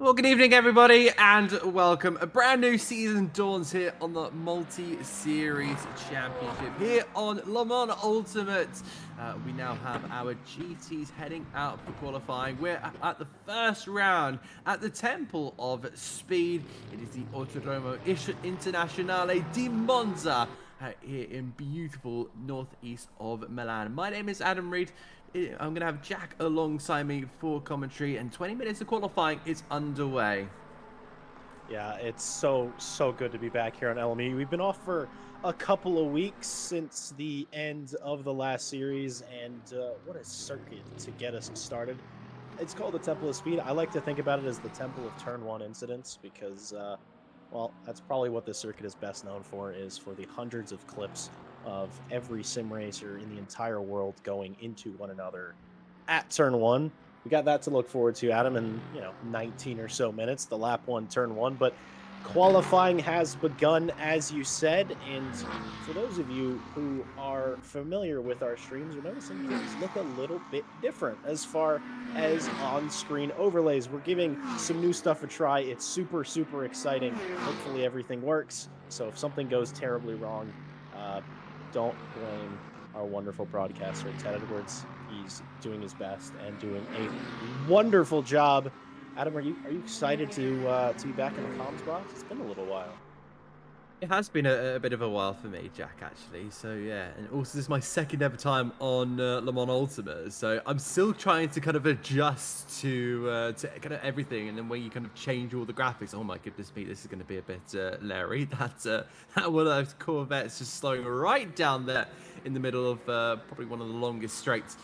Well, good evening, everybody, and welcome. A brand new season dawns here on the Multi-Series Championship here on Le Mans Ultimate. We now have our GTs heading out for qualifying. We're at the first round at the Temple of Speed. It is the Autodromo Internazionale di Monza here in beautiful northeast of Milan. My name is Adam Reed. I'm going to have Jack alongside me for commentary, and 20 minutes of qualifying is underway. Yeah, it's so good to be back here on LMU. We've been off for a couple of weeks since the end of the last series, and what a circuit to get us started. It's called the Temple of Speed. I like to think about it as the Temple of Turn 1 incidents because, well, that's probably what this circuit is best known for, is for the hundreds of clips of every sim racer in the entire world going into one another at turn 1. We got that to look forward to, Adam, in 19 or so minutes, the lap 1, turn 1. But qualifying has begun, as you said, and for those of you who are familiar with our streams, you're noticing things look a little bit different as far as on-screen overlays. We're giving some new stuff a try. It's super exciting. Hopefully everything works. So if something goes terribly wrong, don't blame our wonderful broadcaster, Ted Edwards. He's doing his best and doing a wonderful job. Adam, are you excited to be back in the comms box? It's been a little while. It has been a bit of a while for me, Jack, actually. So, yeah. And also, this is my second ever time on Le Mans Ultimate. So, I'm still trying to kind of adjust to kind of everything. And then when you kind of change all the graphics, oh my goodness me, this is going to be a bit leery. That one of those Corvettes just slowing right down there in the middle of probably one of the longest straights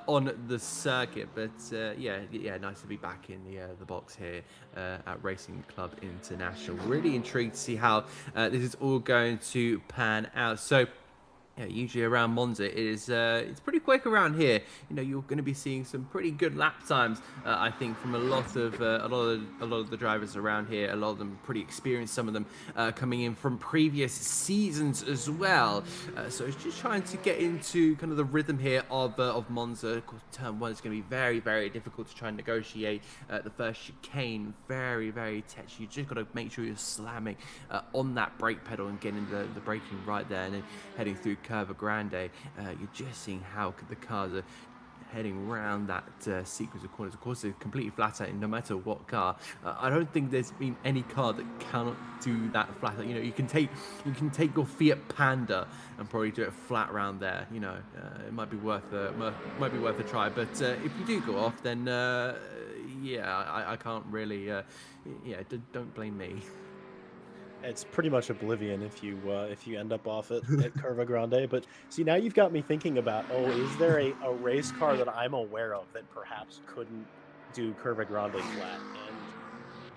on the circuit. But yeah, nice to be back in the box here at Racing Club International. Really intrigued to see how this is all going to pan out. So yeah, usually around Monza it's pretty quick around here. You're going to be seeing some pretty good lap times. I think from a lot of the drivers around here. A lot of them pretty experienced. Some of them coming in from previous seasons as well. So it's just trying to get into kind of the rhythm here of Monza. Of course, turn 1 is going to be very difficult to try and negotiate. The first chicane, very touchy. You just got to make sure you're slamming on that brake pedal and getting the braking right there, and then heading through Curva Grande. You're just seeing how the cars are heading around that sequence of corners. Of course, they're completely flat out no matter what car. I don't think there's been any car that cannot do that flat out. You can take your Fiat Panda and probably do it flat around there. It might be worth a try. But if you do go off, then yeah, I can't really. Don't blame me. It's pretty much oblivion if you end up off at Curva Grande. But see, now you've got me thinking about, is there a race car that I'm aware of that perhaps couldn't do Curva Grande flat, and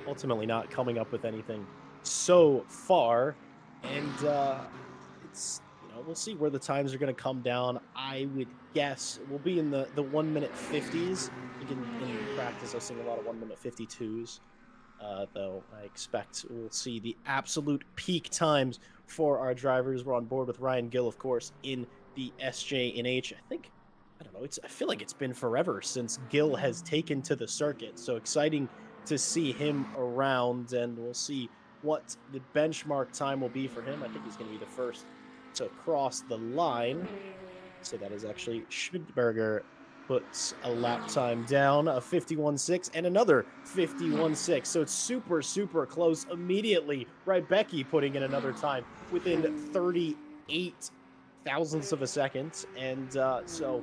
ultimately not coming up with anything so far. And it's we'll see where the times are going to come down. I would guess we'll be in the 1 minute 50s. In practice, I've seen a lot of 1 minute 52s. Though I expect we'll see the absolute peak times for our drivers. We're on board with Ryan Gill, of course, in the SJ&H. I feel like it's been forever since Gill has taken to the circuit. So exciting to see him around, and we'll see what the benchmark time will be for him. I think he's going to be the first to cross the line. So that is actually Schmidberger. Puts a lap time down, a 51.6 and another 51.6. So it's super close immediately. Right, Becky putting in another time within 38 thousandths of a second. And so,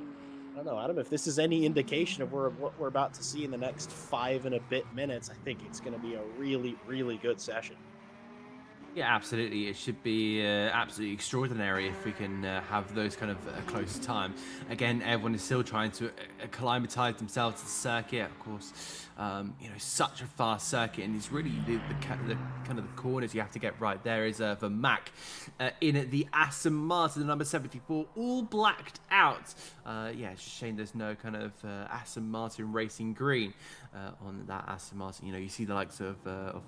I don't know, Adam, if this is any indication of what we're about to see in the next 5 and a bit minutes, I think it's going to be a really good session. Yeah, absolutely. It should be absolutely extraordinary if we can have those kind of close time. Again, everyone is still trying to acclimatize themselves to the circuit. Of course, such a fast circuit, and it's really the kind of the corners you have to get right. There is for Mac in the Aston Martin, the number 74, all blacked out. Yeah, it's a shame there's no kind of Aston Martin racing green on that Aston Martin. You see the likes of the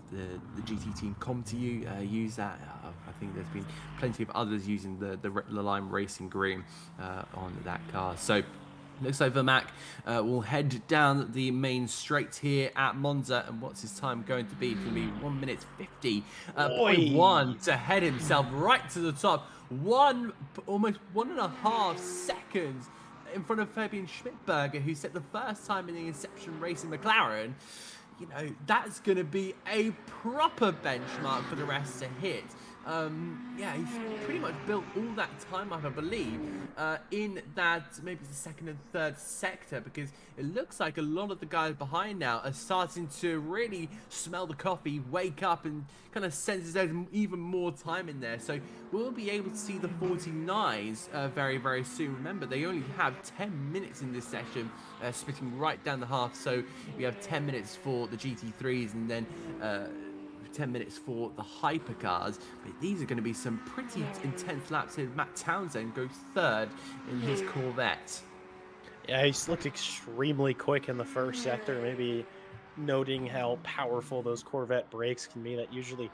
GT team ComTU use that. I think there's been plenty of others using the Lime Racing green on that car. So Looks like Vermac will head down the main straight here at Monza. And what's his time going to be? It's going to be 1 minute 50.1 Oi! to head himself right to the top. Almost 1.5 seconds in front of Fabian Schmidberger, who set the first time in the Inception race in McLaren. You know, that's going to be a proper benchmark for the rest to hit. Yeah, he's pretty much built all that time up, I believe, in that maybe the second and third sector, because it looks like a lot of the guys behind now are starting to really smell the coffee, wake up, and kind of sense there's even more time in there. So we'll be able to see the 49s very, very soon. Remember, they only have 10 minutes in this session, splitting right down the half. So we have 10 minutes for the GT3s and then 10 minutes for the hypercars. But these are going to be some pretty intense laps here. Matt Townsend goes third in his Corvette. Yeah, he's looked extremely quick in the first sector, maybe noting how powerful those Corvette brakes can be. That usually,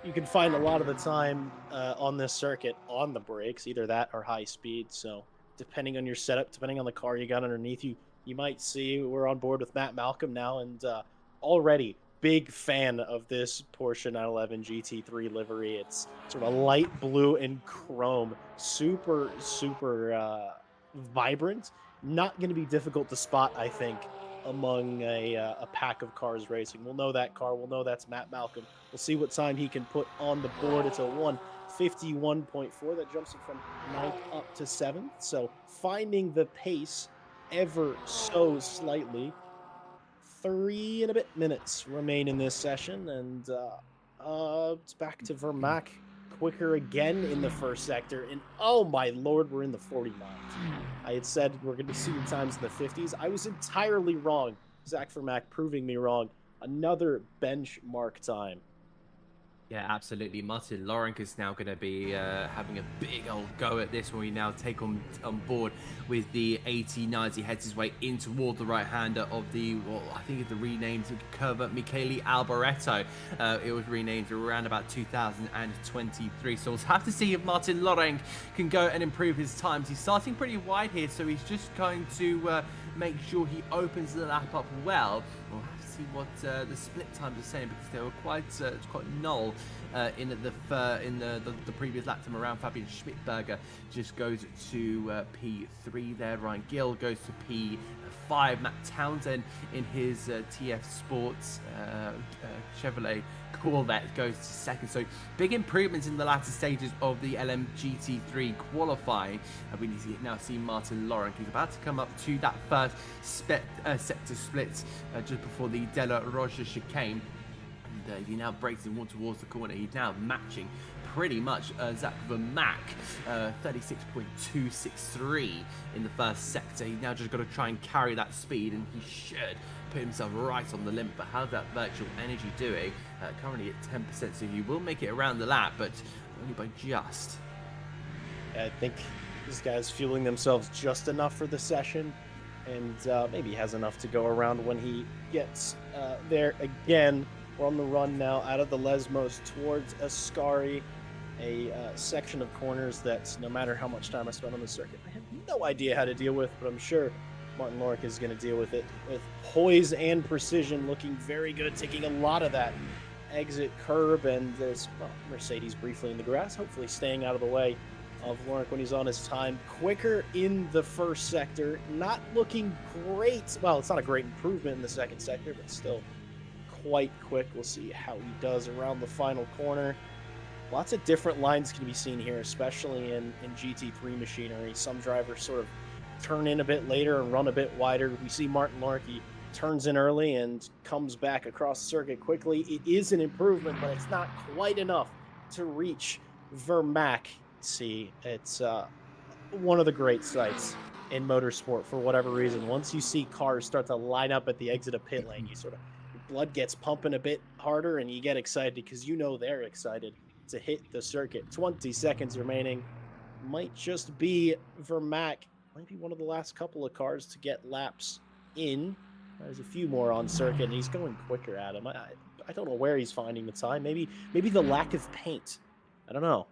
you can find a lot of the time on this circuit on the brakes, either that or high speed. So depending on your setup, depending on the car you got underneath you, you might see we're on board with Matt Malcolm now, and already big fan of this Porsche 911 GT3 livery. It's sort of a light blue and chrome, super, super vibrant. Not going to be difficult to spot, I think, among a pack of cars racing. We'll know that car. We'll know that's Matt Malcolm. We'll see what time he can put on the board. It's a 1:51.4 that jumps him from 9th up to 7th. So finding the pace ever so slightly. 3 and a bit minutes remain in this session, and it's back to Vermac. Quicker again in the first sector, and oh my lord, we're in the 40 miles. I had said we're going to see times in the 50s. I was entirely wrong. Zach Vermac proving me wrong. Another benchmark time. Yeah, absolutely. Martin Lawrence is now going to be having a big old go at this when we now take on board with the 80-90. Heads his way in toward the right-hander of the, well, I think it's the renamed Curva Michele Alboreto. It was renamed around about 2023. So we'll have to see if Martin Lawrence can go and improve his times. He's starting pretty wide here, so he's just going to make sure he opens the lap up well. We'll have to see what the split times are saying, because they were quite null in the previous lap time around. Fabian Schmidberger just goes to P3 there. Ryan Gill goes to P5. Matt Townsend in his TF Sports Chevrolet Corvette goes to second. So big improvements in the latter stages of the LMGT3 qualifying. We need to now see Martin Lawrence. He's about to come up to that first sector split just before the Della Roja chicane. And he now breaks in one towards the corner. He's now matching pretty much Zach Vermac, 36.263 in the first sector. He's now just got to try and carry that speed, and he should put himself right on the limit. But how's that virtual energy doing? Currently at 10%, so he will make it around the lap, but only by just. I think these guys fueling themselves just enough for the session, and maybe he has enough to go around when he gets there again. We're on the run now out of the Lesmos towards Ascari, a section of corners that no matter how much time I spend on the circuit, I have no idea how to deal with, but I'm sure Martin Lawrence is going to deal with it with poise and precision, looking very good, taking a lot of that exit curb, and there's Mercedes briefly in the grass, hopefully staying out of the way of Lawrence when he's on his time. Quicker in the first sector, not looking great. Well, it's not a great improvement in the second sector, but still quite quick. We'll see how he does around the final corner. Lots of different lines can be seen here, especially in GT3 machinery. Some drivers sort of turn in a bit later and run a bit wider. We see Martin Lawrence turns in early and comes back across the circuit quickly. It is an improvement, but it's not quite enough to reach Vermac. See, it's one of the great sights in motorsport for whatever reason. Once you see cars start to line up at the exit of pit lane, you sort of, your blood gets pumping a bit harder and you get excited because you know they're excited to hit the circuit. 20 seconds remaining. Might just be Vermac. Might be one of the last couple of cars to get laps in. There's a few more on circuit, and he's going quicker at him. I don't know where he's finding the time. Maybe the lack of paint. I don't know.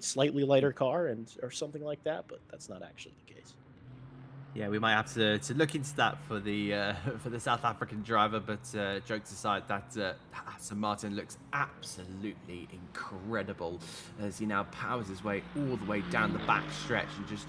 Slightly lighter car or something like that, but that's not actually the case. Yeah, we might have to look into that for the for the South African driver. But jokes aside, that Aston Martin looks absolutely incredible as he now powers his way all the way down the back stretch and just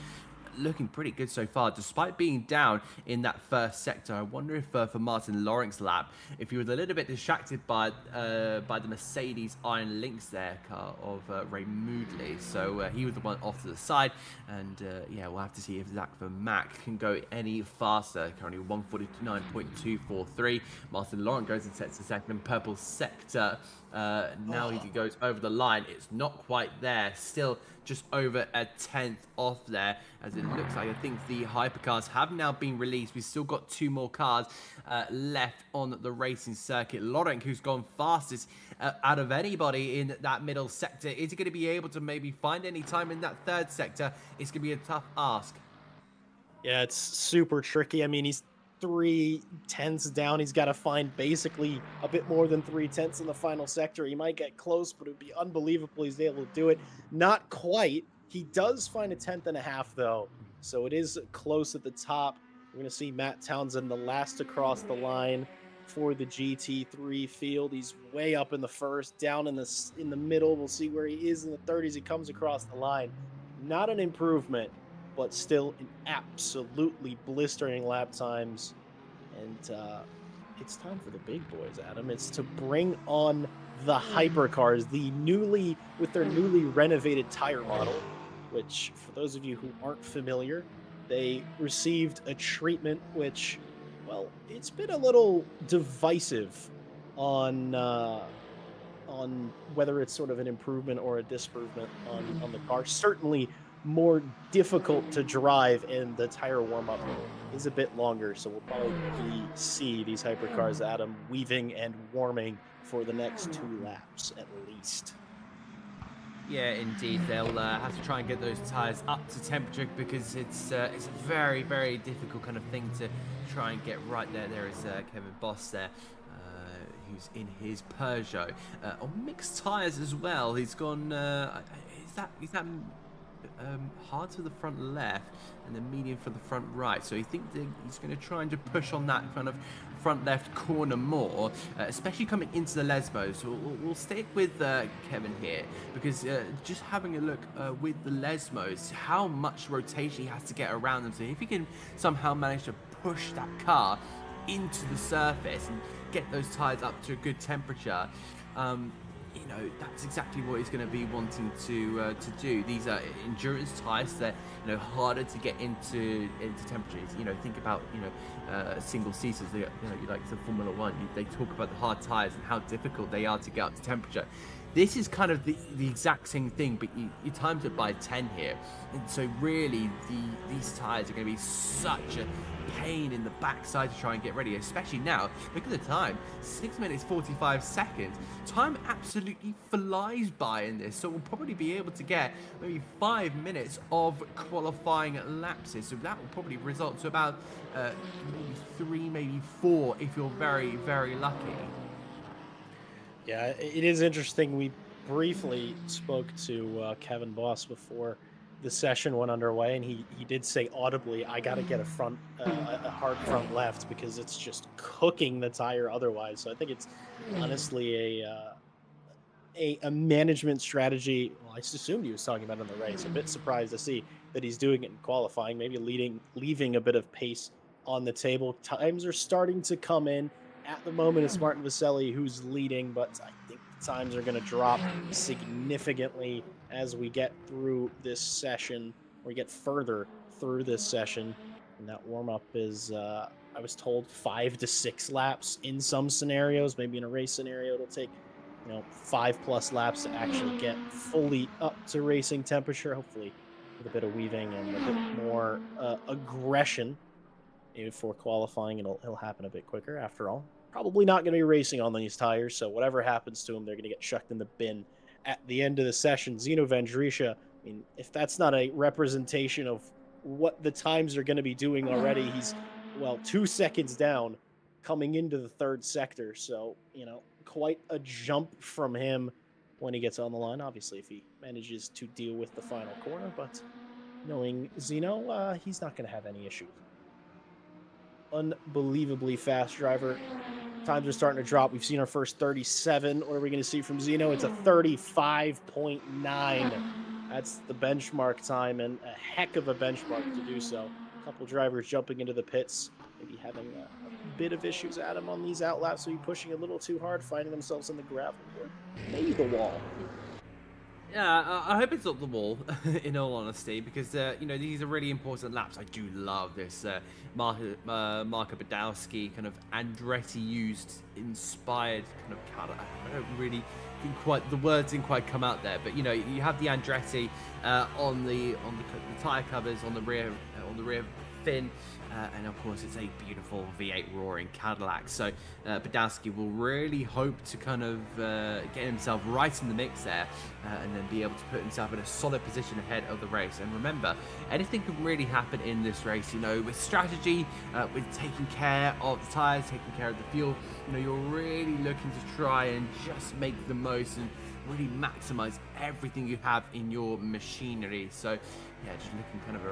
looking pretty good so far, despite being down in that first sector. I wonder if for Martin Lawrence's lap, if he was a little bit distracted by the Mercedes Iron Lynx there car of Ray Moodley. So he was the one off to the side, and yeah, we'll have to see if Zach Vermack can go any faster. Currently 149.243. Martin Lawrence goes and sets the second purple sector. Now he goes over the line. It's not quite there. Still just over a tenth off there, as it looks like I think the hypercars have now been released. We've still got 2 more cars left on the racing circuit. Laurent, who's gone fastest out of anybody in that middle sector, is he going to be able to maybe find any time in that third sector? It's going to be a tough ask. Yeah, it's super tricky. I mean, he's 3/10 down. He's got to find basically a bit more than 3/10 in the final sector. He might get close, but it would be unbelievable he's able to do it. Not quite. He does find a 10th and a half, though. So it is close at the top. We're going to see Matt Townsend, the last across the line for the GT3 field. He's way up in the first, down in the middle. We'll see where he is in the 30s. He comes across the line. Not an improvement, but still an absolutely blistering lap times. And it's time for the big boys, Adam. It's to bring on the hypercars, with their newly renovated tire model, which, for those of you who aren't familiar, they received a treatment which, well, it's been a little divisive on whether it's sort of an improvement or a disprovement on the car. Certainly more difficult to drive, and the tire warm-up is a bit longer, so we'll probably see these hypercars, Adam, weaving and warming for the next 2 laps at least. Yeah, indeed. They'll have to try and get those tyres up to temperature, because it's a very, very difficult kind of thing to try and get right there. There is Kevin Boss there, who's in his Peugeot. On mixed tyres as well. He's gone... is that hard to the front left and then medium for the front right, so you think that he's going to try and just push on that kind of front left corner more, especially coming into the Lesmos. So we'll stick with Kevin here, because just having a look with the Lesmos, how much rotation he has to get around them. So if he can somehow manage to push that car into the surface and get those tyres up to a good temperature, you know, that's exactly what he's going to be wanting to do. These are endurance tyres. They're, you know, harder to get into temperatures. You know, think about, you know, single seaters. You know, you like the Formula One. They talk about the hard tyres and how difficult they are to get up to temperature. This is kind of the exact same thing, but you times it by 10 here. And so really, these tyres are going to be such a pain in the backside to try and get ready, especially now. Look at the time, 6 minutes 45 seconds. Time absolutely flies by in this, so we'll probably be able to get maybe 5 minutes of qualifying lapses. So that will probably result to about maybe 3, maybe 4 if you're very, very lucky. Yeah, it is interesting. We briefly spoke to Kevin Boss before the session went underway, and he did say audibly, "I got to get a hard front left, because it's just cooking the tire otherwise." So I think it's honestly a management strategy. Well, I just assumed he was talking about in the race. A bit surprised to see that he's doing it in qualifying, maybe leaving a bit of pace on the table. Times are starting to come in. At the moment, it's Martin Vaselli who's leading, but I think the times are going to drop significantly as we get through this session, or get further through this session. And that warm-up is, I was told, 5 to 6 laps in some scenarios. Maybe in a race scenario, it'll take, you know, 5+ laps to actually get fully up to racing temperature, hopefully with a bit of weaving and a bit more aggression. Maybe for qualifying, it'll happen a bit quicker. After all, probably not going to be racing on these tires, so whatever happens to them, they're going to get chucked in the bin at the end of the session. Zino Vandrisha, I mean, if that's not a representation of what the times are going to be doing already, he's, well, 2 seconds down coming into the third sector. So, you know, quite a jump from him when he gets on the line. Obviously, if he manages to deal with the final corner, but knowing Zino, he's not going to have any issues. unbelievably fast driver. Times are starting to drop. We've seen our first 37. What are we going to see from Zeno? It's a 35.9. That's the benchmark time, and a heck of a benchmark to do so. A couple drivers jumping into the pits, maybe having a bit of issues at him on these outlaps, maybe pushing a little too hard, finding themselves in the gravel, or maybe the wall. Yeah, I hope it's not the wall, in all honesty, because you know, these are really important laps. I do love this Marco Badowski kind of Andretti used inspired kind of cut. I don't really think quite the words didn't quite come out there, but you know, you have the Andretti on the tire covers on the rear fin. And of course, it's a beautiful V8 roaring Cadillac. So Badowski will really hope to kind of get himself right in the mix there, and then be able to put himself in a solid position ahead of the race. And remember, anything can really happen in this race. You know, with strategy, with taking care of the tires, taking care of the fuel. You know, you're really looking to try and just make the most and really maximize everything you have in your machinery. So yeah, just looking kind of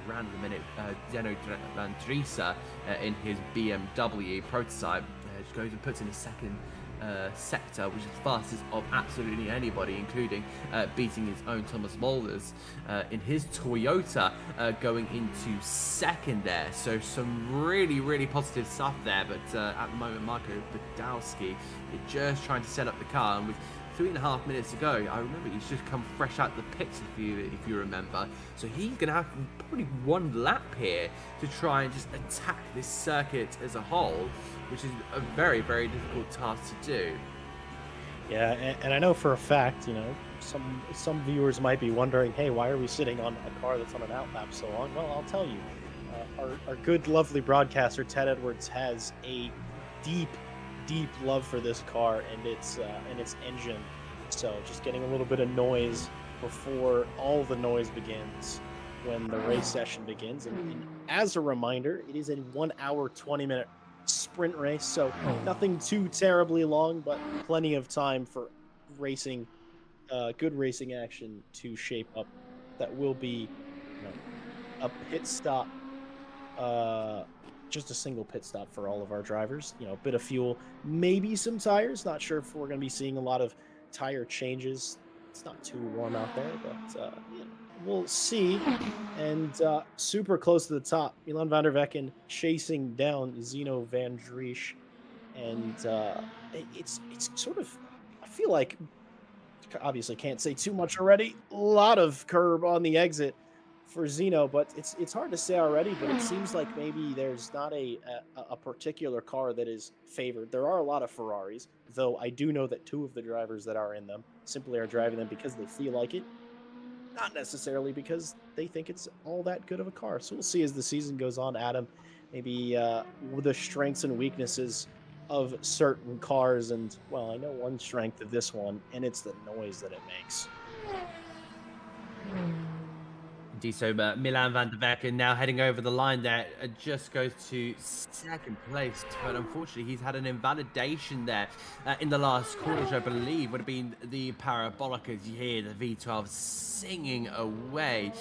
around the minute, Zeno Van Driessen in his BMW prototype just goes and puts in a second sector, which is fastest of absolutely anybody, including beating his own Thomas Mulders in his Toyota, going into second there. So some really positive stuff there, but at the moment Marco Badowski is just trying to set up the car, and with 3.5 minutes ago, I remember he's just come fresh out the pits, if you remember. So he's going to have probably one lap here to try and just attack this circuit as a whole, which is a very difficult task to do. Yeah, and I know for a fact, you know, some viewers might be wondering, hey, why are we sitting on a car that's on an outlap so long? Well, I'll tell you, our good, lovely broadcaster Ted Edwards has a deep love for this car and its engine. So just getting a little bit of noise before all the noise begins when the race session begins. And as a reminder, it is a 1 hour 20-minute sprint race, so nothing too terribly long, but plenty of time for racing, good racing action to shape up. That will be, you know, a pit stop. Just a single pit stop for all of our drivers. You know, a bit of fuel, maybe some tires. Not sure if we're going to be seeing a lot of tire changes. It's not too warm out there, but you know, we'll see. And super close to the top, Milan van der Vecken chasing down Zeno van Driesch, and it's sort of. I feel like obviously can't say too much already. A lot of curb on the exit for Zeno, but it's hard to say already. But it seems like maybe there's not a particular car that is favored. There are a lot of Ferraris, though I do know that two of the drivers that are in them simply are driving them because they feel like it, not necessarily because they think it's all that good of a car. So we'll see as the season goes on, Adam, maybe the strengths and weaknesses of certain cars. And well, I know one strength of this one, and it's the noise that it makes. Indeed, so Milan van der Vecken now heading over the line there, just goes to second place, but unfortunately he's had an invalidation there in the last corner, which I believe would have been the parabolic, as you hear the V12 singing away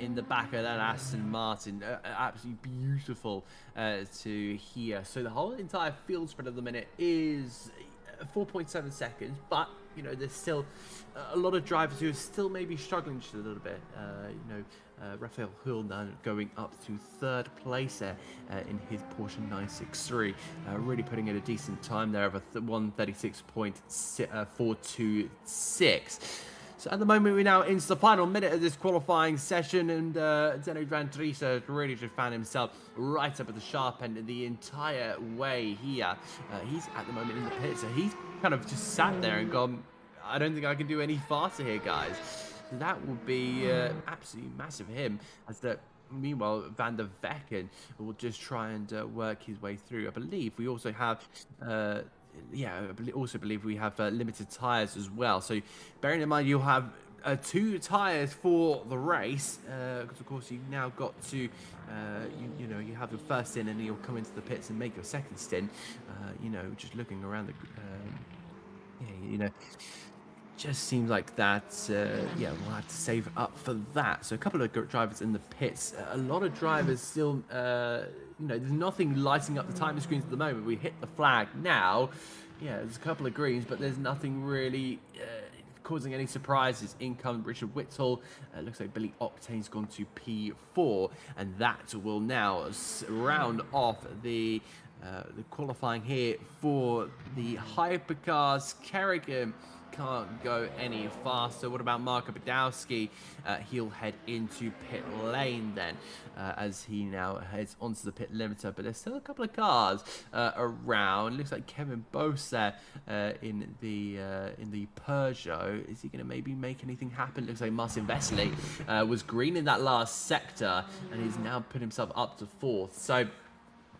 in the back of that Aston Martin. Absolutely beautiful to hear. So the whole entire field spread of the minute is 4.7 seconds, but you know, there's still a lot of drivers who are still maybe struggling just a little bit. You know, Raphael Hulda going up to third place there in his Porsche 963, really putting in a decent time there of a 136.426. So at the moment, we're now into the final minute of this qualifying session, and Zeno van Driessen really just found himself right up at the sharp end the entire way here. He's at the moment in the pit, so he's kind of just sat there and gone, I don't think I can do any faster here, guys. So that would be absolutely massive for him, as that. Meanwhile, Van der Vecken will just try and work his way through. I believe we also have yeah, I also believe we have limited tires as well. So bearing in mind you'll have 2 tires for the race, because of course you've now got to, you know, you have your first stint and then you'll come into the pits and make your second stint. You know, just looking around the, yeah, you know, just seems like that, yeah, we'll have to save up for that. So a couple of drivers in the pits. A lot of drivers still, there's nothing lighting up the timer screens at the moment. We hit the flag now. Yeah, there's a couple of greens, but there's nothing really causing any surprises. In comes Richard Whittle. Looks like Billy Octane's gone to P4, and that will now round off the qualifying here for the hypercars. Kerrigan can't go any faster. What about Marko Badowski? He'll head into pit lane then, as he now heads onto the pit limiter. But there's still a couple of cars around. Looks like Kevin Bose there in the Peugeot. Is he going to maybe make anything happen? Looks like Marcin Vesely was green in that last sector, and he's now put himself up to fourth. So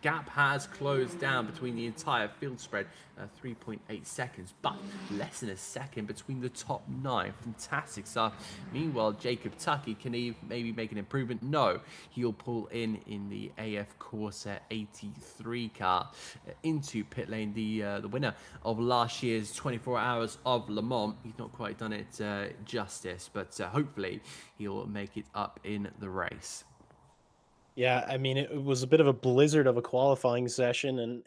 gap has closed down between the entire field spread, 3.8 seconds, but less than a second between the top 9. Fantastic stuff. Meanwhile, Jacob Tucky, can he maybe make an improvement? No, he'll pull in the AF Corsa 83 car into pit lane. The winner of last year's 24 Hours of Le Mans. He's not quite done it justice, but hopefully he'll make it up in the race. Yeah, I mean, it was a bit of a blizzard of a qualifying session, and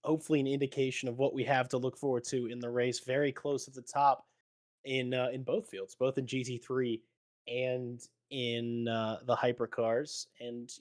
hopefully an indication of what we have to look forward to in the race. Very close at the top in both fields, both in GT3 and in the hypercars. And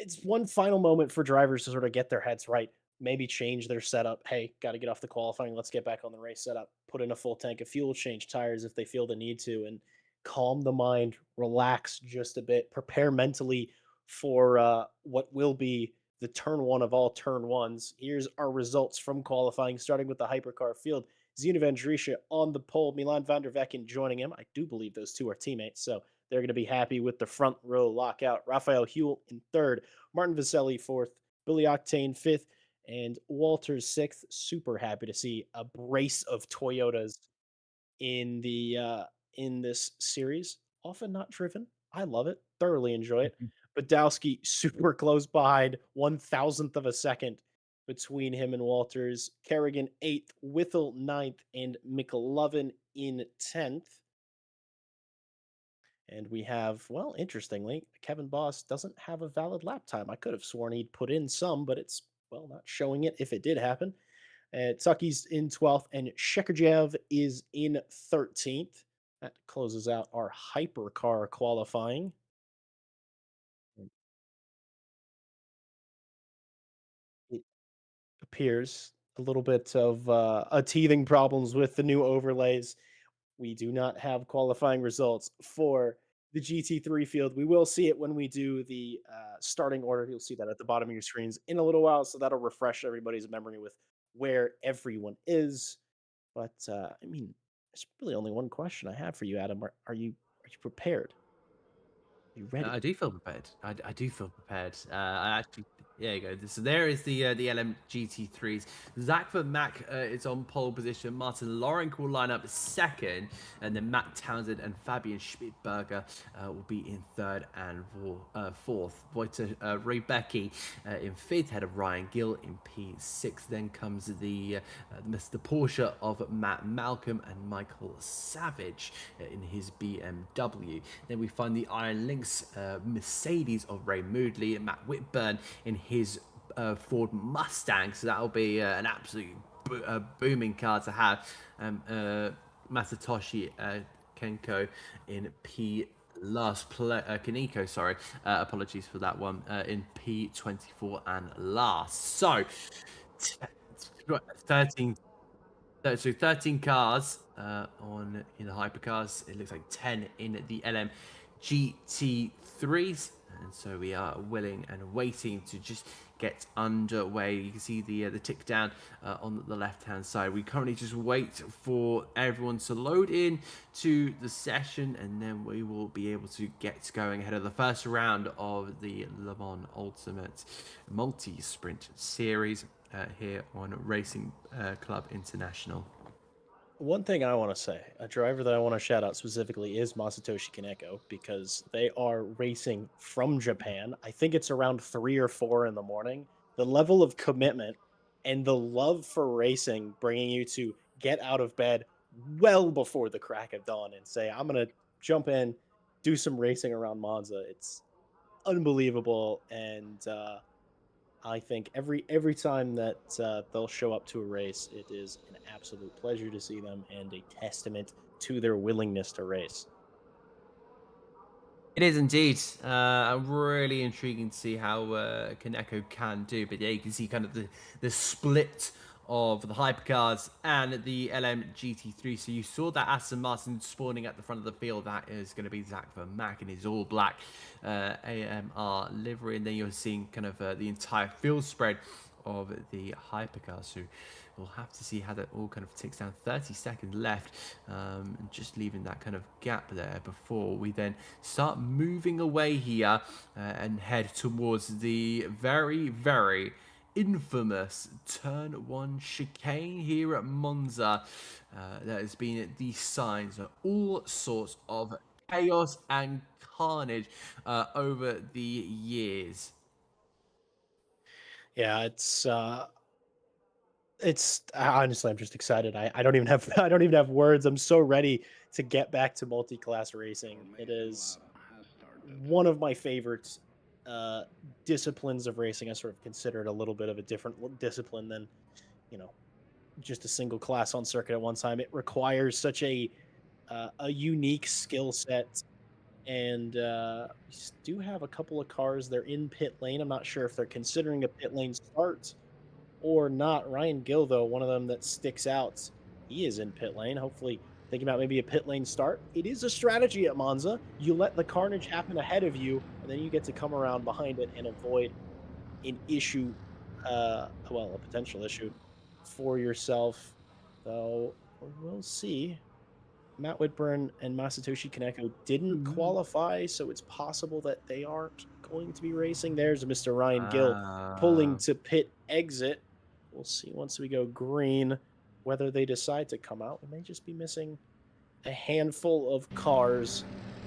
it's one final moment for drivers to sort of get their heads right, maybe change their setup. Hey, got to get off the qualifying. Let's get back on the race setup. Put in a full tank of fuel, change tires if they feel the need to, and calm the mind, relax just a bit, prepare mentally for what will be the turn one of all turn ones. Here's our results from qualifying, starting with the hypercar field. Zina Van Drisha on the pole, Milan van der Vecken joining him. I do believe those two are teammates, so they're going to be happy with the front row lockout. Raphael Huell in third, Martin Vaselli fourth, Billy Octane fifth, and Walters sixth. Super happy to see a brace of Toyotas in this series. Often not driven. I love it. Thoroughly enjoy it. Badowski super close behind, 1,000th of a second between him and Walters. Kerrigan eighth, Whittle ninth, and McLovin in 10th. And we have, well, interestingly, Kevin Boss doesn't have a valid lap time. I could have sworn he'd put in some, but it's, well, not showing it if it did happen. Tucky's in 12th, and Shekerjev is in 13th. That closes out our hypercar qualifying. It appears a little bit of a teething problems with the new overlays. We do not have qualifying results for the GT3 field. We will see it when we do the starting order. You'll see that at the bottom of your screens in a little while, so that'll refresh everybody's memory with where everyone is. But I mean, there's really only one question I have for you, Adam. Are you prepared? Are you ready? I do feel prepared. I do feel prepared. I actually, there you go. So there is the LM GT3s. Zach Van Mack is on pole position. Martin Lorenk will line up second, and then Matt Townsend and Fabian Schmidberger will be in third and fourth. Wojciech Rebecki in fifth, ahead of Ryan Gill in P6. Then comes the Mr. Porsche of Matt Malcolm and Michael Savage in his BMW. Then we find the Iron Lynx Mercedes of Ray Moodley and Matt Whitburn in his Ford Mustang. So that'll be an absolute booming car to have. Masatoshi Kenko in P Kaneko, sorry, apologies for that one, in P24 and last. So 13 so 13 cars in the hypercars. It looks like 10 in the LM GT3s, and so we are willing and waiting to just get underway. You can see the tick down on the left hand side. We currently just wait for everyone to load in to the session, and then we will be able to get going ahead of the first round of the Le Mans Ultimate Multi-Sprint Series here on Racing Club International. One thing I want to say, a driver that I want to shout out specifically is Masatoshi Kaneko, because they are racing from Japan. I think it's around 3 or 4 in the morning. The level of commitment and the love for racing, bringing you to get out of bed, well before the crack of dawn and say, I'm going to jump in, do some racing around Monza. It's unbelievable. And I think every time that they'll show up to a race, it is an absolute pleasure to see them and a testament to their willingness to race. It is indeed. Really intriguing to see how Kaneko can do. But yeah, you can see kind of the split of the hypercars and the LMGT3. So you saw that Aston Martin spawning at the front of the field. That is going to be Zach Vermack in his all black AMR livery. And then you're seeing kind of the entire field spread of the hypercars. So we'll have to see how that all kind of ticks down. 30 seconds left, just leaving that kind of gap there before we then start moving away here and head towards the very, very infamous turn 1 chicane here at Monza. That has been the signs of all sorts of chaos and carnage over the years. Yeah, it's honestly, I'm just excited. I don't even have I don't even have words. I'm so ready to get back to multi-class racing. It is one of my favorite uh, disciplines of racing. I sort of consider it a little bit of a different discipline than you know just a single class on circuit at one time. It requires such a unique skill set, and we do have a couple of cars. They're in pit lane. I'm not sure if they're considering a pit lane start or not. Ryan Gill, though, one of them that sticks out, he is in pit lane. Hopefully, thinking about maybe a pit lane start. It is a strategy at Monza. You let the carnage happen ahead of you, and then you get to come around behind it and avoid an issue, well, a potential issue for yourself. Though we'll see. Matt Whitburn and Masatoshi Kaneko didn't qualify, so it's possible that they aren't going to be racing. There's Mr. Ryan Gill pulling Ah. to pit exit. We'll see once we go green whether they decide to come out. We may just be missing a handful of cars.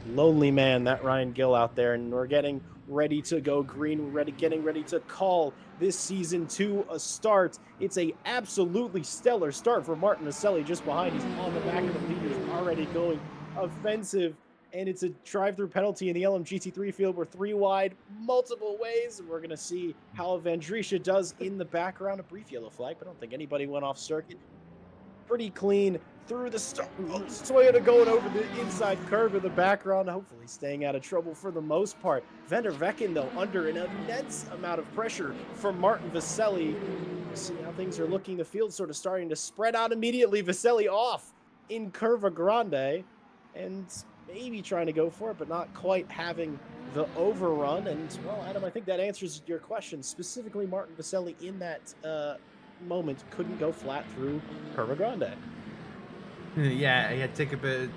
Lonely man, that Ryan Gill out there, and we're getting ready to go green. We're getting ready to call this season 2 a start. It's a absolutely stellar start for Martin Vaselli just behind. He's on the back of the leaders, already going offensive, and it's a drive-through penalty in the LMGT3 field. We're 3 wide, multiple ways. We're going to see how Vandrisha does in the background. A brief yellow flag, but I don't think anybody went off circuit. Pretty clean through the start. Oh, Toyota going over the inside curve in the background, hopefully staying out of trouble for the most part. Vander Vecken, though, under an immense amount of pressure from Martin Vaselli. We'll see how things are looking. The field sort of starting to spread out immediately. Vaselli off in Curva Grande and maybe trying to go for it, but not quite having the overrun. And, well, Adam, I think that answers your question. Specifically, Martin Vaselli in that moment couldn't go flat through Curva Grande. Yeah, he had took a bit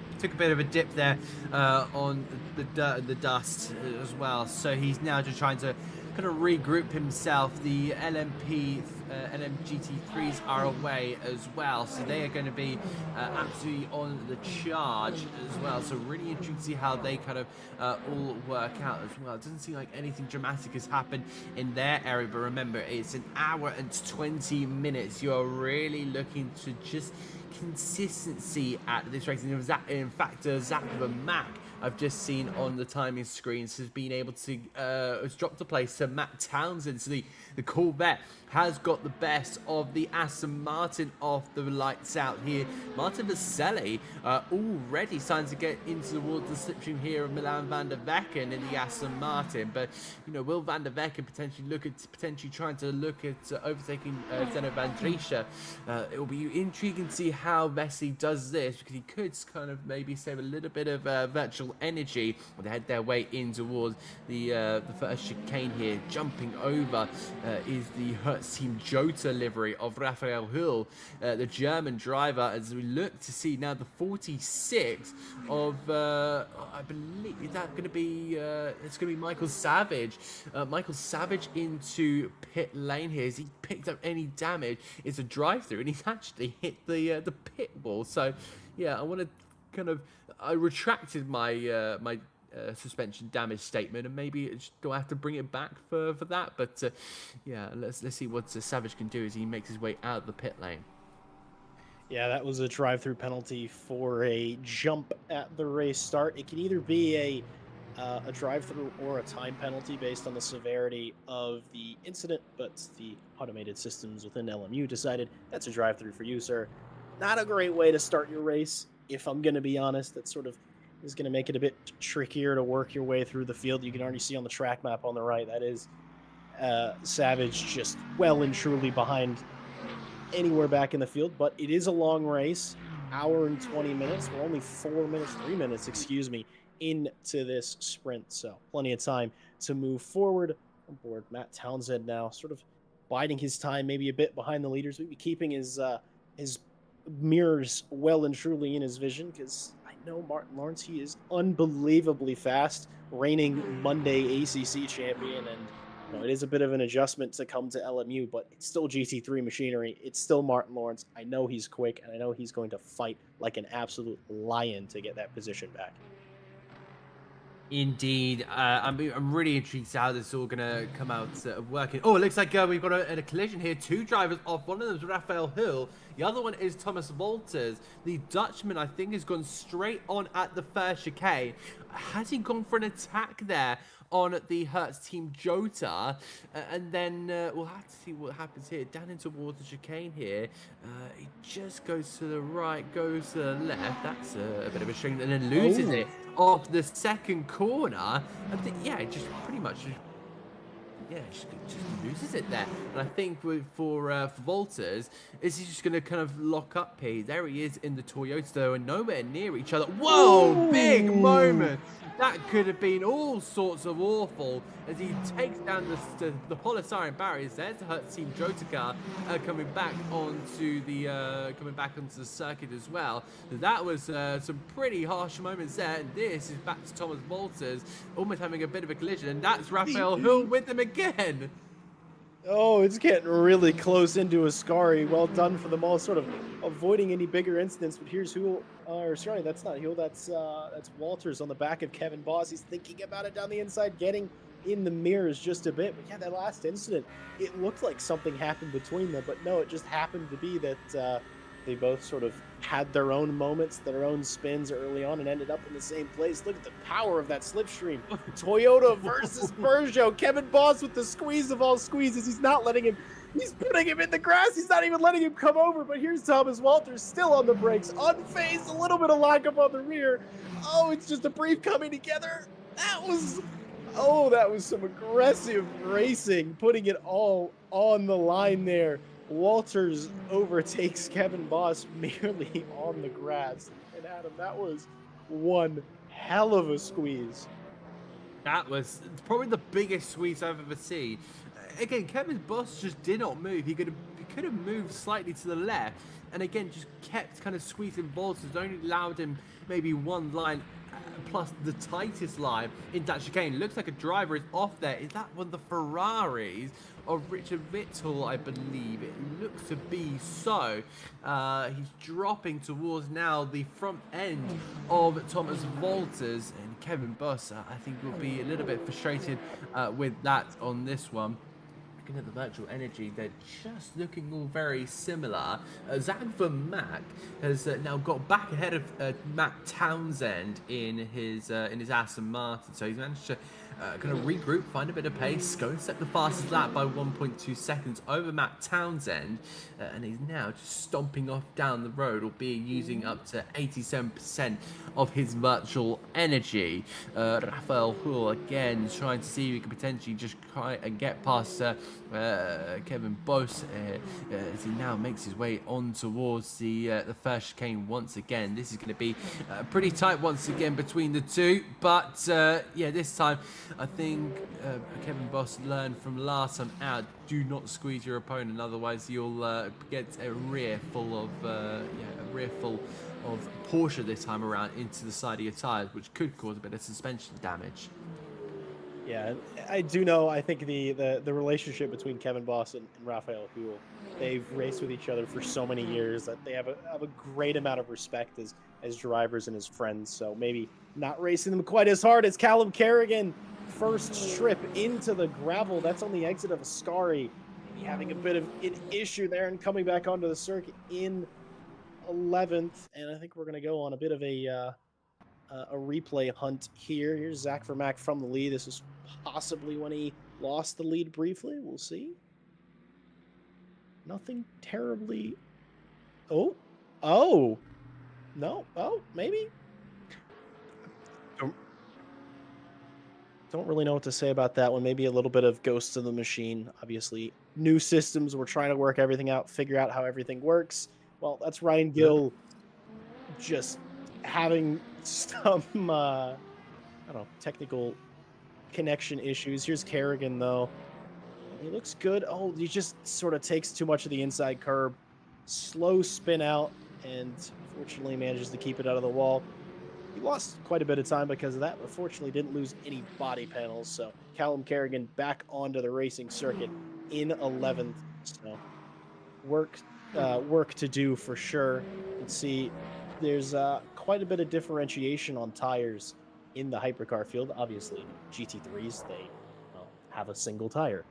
of a dip there on the dirt and the dust as well. So he's now just trying to kind of regroup himself. The LMGT3s are away as well, so they are going to be absolutely on the charge as well. So really interesting to see how they kind of all work out as well. It doesn't seem like anything dramatic has happened in their area, but remember, it's an hour and 20 minutes. You are really looking to just consistency at this race. In fact, Zach Vermack, I've just seen on the timing screens, has been able to has dropped a place to Matt Townsend. So the Corvette has got the best of the Aston Martin off the lights out here. Martin Vaselli already starting to get into towards the slipstream here of Milan van der Vecken in the Aston Martin. But you know, will van der Vecken potentially trying to look at overtaking Zeno van Driesche? It will be intriguing to see how Vesely does this, because he could kind of maybe save a little bit of virtual energy when they head their way in towards the first chicane here. Jumping over is the Hertz Team Jota livery of Raphael Hull, the German driver, as we look to see now the 46 of I believe, is that going to be it's going to be Michael Savage. Michael Savage into pit lane here. Has he picked up any damage? It's a drive-through, and he's actually hit the pit wall. So yeah, I want to I retracted my my suspension damage statement, and maybe do I have to bring it back for that? But yeah, let's see what Savage can do as he makes his way out of the pit lane. Yeah, that was a drive-through penalty for a jump at the race start. It can either be a drive-through or a time penalty based on the severity of the incident, but the automated systems within LMU decided that's a drive-through for you, sir. Not a great way to start your race, if I'm going to be honest. That sort of is going to make it a bit trickier to work your way through the field. You can already see on the track map on the right that is Savage just well and truly behind anywhere back in the field, but it is a long race, hour and 20 minutes. We're only 4 minutes, 3 minutes, excuse me, into this sprint. So plenty of time to move forward. On board Matt Townsend now, sort of biding his time, maybe a bit behind the leaders, maybe keeping his mirrors well and truly in his vision, because I know Martin Lawrence, he is unbelievably fast, reigning Monday ACC champion, and it is a bit of an adjustment to come to LMU, but it's still GT3 machinery. It's still Martin Lawrence. I know he's quick, and I know he's going to fight like an absolute lion to get that position back. Indeed, I'm really intrigued to how this is all gonna come out working. Oh, it looks like we've got a collision here. Two drivers off. One of them is Raphael Hill. The other one is Thomas Walters. The Dutchman, I think, has gone straight on at the first chicane. Has he gone for an attack there on the Hertz Team Jota? And then we'll have to see what happens here. Down into towards the chicane here. He just goes to the right, goes to the left. That's a bit of a shame, and then loses it off the second corner. I think, yeah, just pretty much just loses it there. And I think for Walters, is he just going to kind of lock up here? There he is in the Toyota, though, and nowhere near each other. Whoa, big moment. That could have been all sorts of awful as he takes down the Polystyrene barriers. There's the Hertz Team Jota car coming back onto the circuit as well. That was some pretty harsh moments there. And this is back to Thomas Walters, almost having a bit of a collision, and that's Raphael Hill with them again. Oh, it's getting really close into Ascari. Well done for them all, sort of avoiding any bigger incidents. But here's Huel, or sorry, that's not Huel. That's Walters on the back of Kevin Boss. He's thinking about it down the inside, getting in the mirrors just a bit. But yeah, that last incident, it looked like something happened between them, but no, it just happened to be that they both sort of had their own moments, their own spins early on, and ended up in the same place. Look at the power of that slipstream. Toyota versus Peugeot. Kevin Boss with the squeeze of all squeezes. He's not letting him, he's putting him in the grass. He's not even letting him come over. But here's Thomas Walters still on the brakes, unfazed, a little bit of lockup on the rear. Oh, it's just a brief coming together. That was some aggressive racing, putting it all on the line there. Walters overtakes Kevin Boss merely on the grass. And Adam, that was one hell of a squeeze. That was probably the biggest squeeze I've ever seen. Again, Kevin Boss just did not move. He could have moved slightly to the left, and again just kept kind of squeezing Walters. Only allowed him maybe one line, plus the tightest line in that chicane. Looks like a driver is off there. Is that one of the Ferraris of Richard Vittel, I believe? It looks to be so. He's dropping towards now the front end of Thomas Walters, and Kevin Boss, I think, will be a little bit frustrated with that on this one. Looking at the virtual energy, they're just looking all very similar. Zach Van Mack has now got back ahead of Matt Townsend in his Aston Martin, so he's managed to kind of regroup, find a bit of pace, go and set the fastest lap by 1.2 seconds over Matt Townsend, and he's now just stomping off down the road, albeit using up to 87% of his virtual energy. Raphael Hull again trying to see if he can potentially just try and get past Kevin Boss as he now makes his way on towards the first chicane once again. This is going to be pretty tight once again between the two, but yeah, this time I think Kevin Boss learned from last time out: do not squeeze your opponent, otherwise you'll get a rear full of Porsche this time around into the side of your tires, which could cause a bit of suspension damage. Yeah, I do know. I think the relationship between Kevin Boss and Raphael Huel, they've raced with each other for so many years that they have a great amount of respect as drivers and as friends. So maybe not racing them quite as hard as Callum Kerrigan. First trip into the gravel. That's on the exit of Ascari. Maybe having a bit of an issue there and coming back onto the circuit in 11th, and I think we're going to go on a bit of a replay hunt here. Here's Zach Vermack from the lead. This is possibly when he lost the lead briefly. We'll see. Nothing terribly. Oh, no, maybe. Don't really know what to say about that one. Maybe a little bit of Ghosts of the Machine. Obviously, new systems. We're trying to work everything out, figure out how everything works. Well, that's Ryan Gill just having some, I don't know, technical connection issues. Here's Kerrigan, though. He looks good. Oh, he just sort of takes too much of the inside curb. Slow spin out, and fortunately manages to keep it out of the wall. He lost quite a bit of time because of that, but fortunately didn't lose any body panels. So Callum Kerrigan back onto the racing circuit in 11th. So work to do for sure. You can see there's quite a bit of differentiation on tires in the hypercar field. Obviously, GT3s, they have a single tire.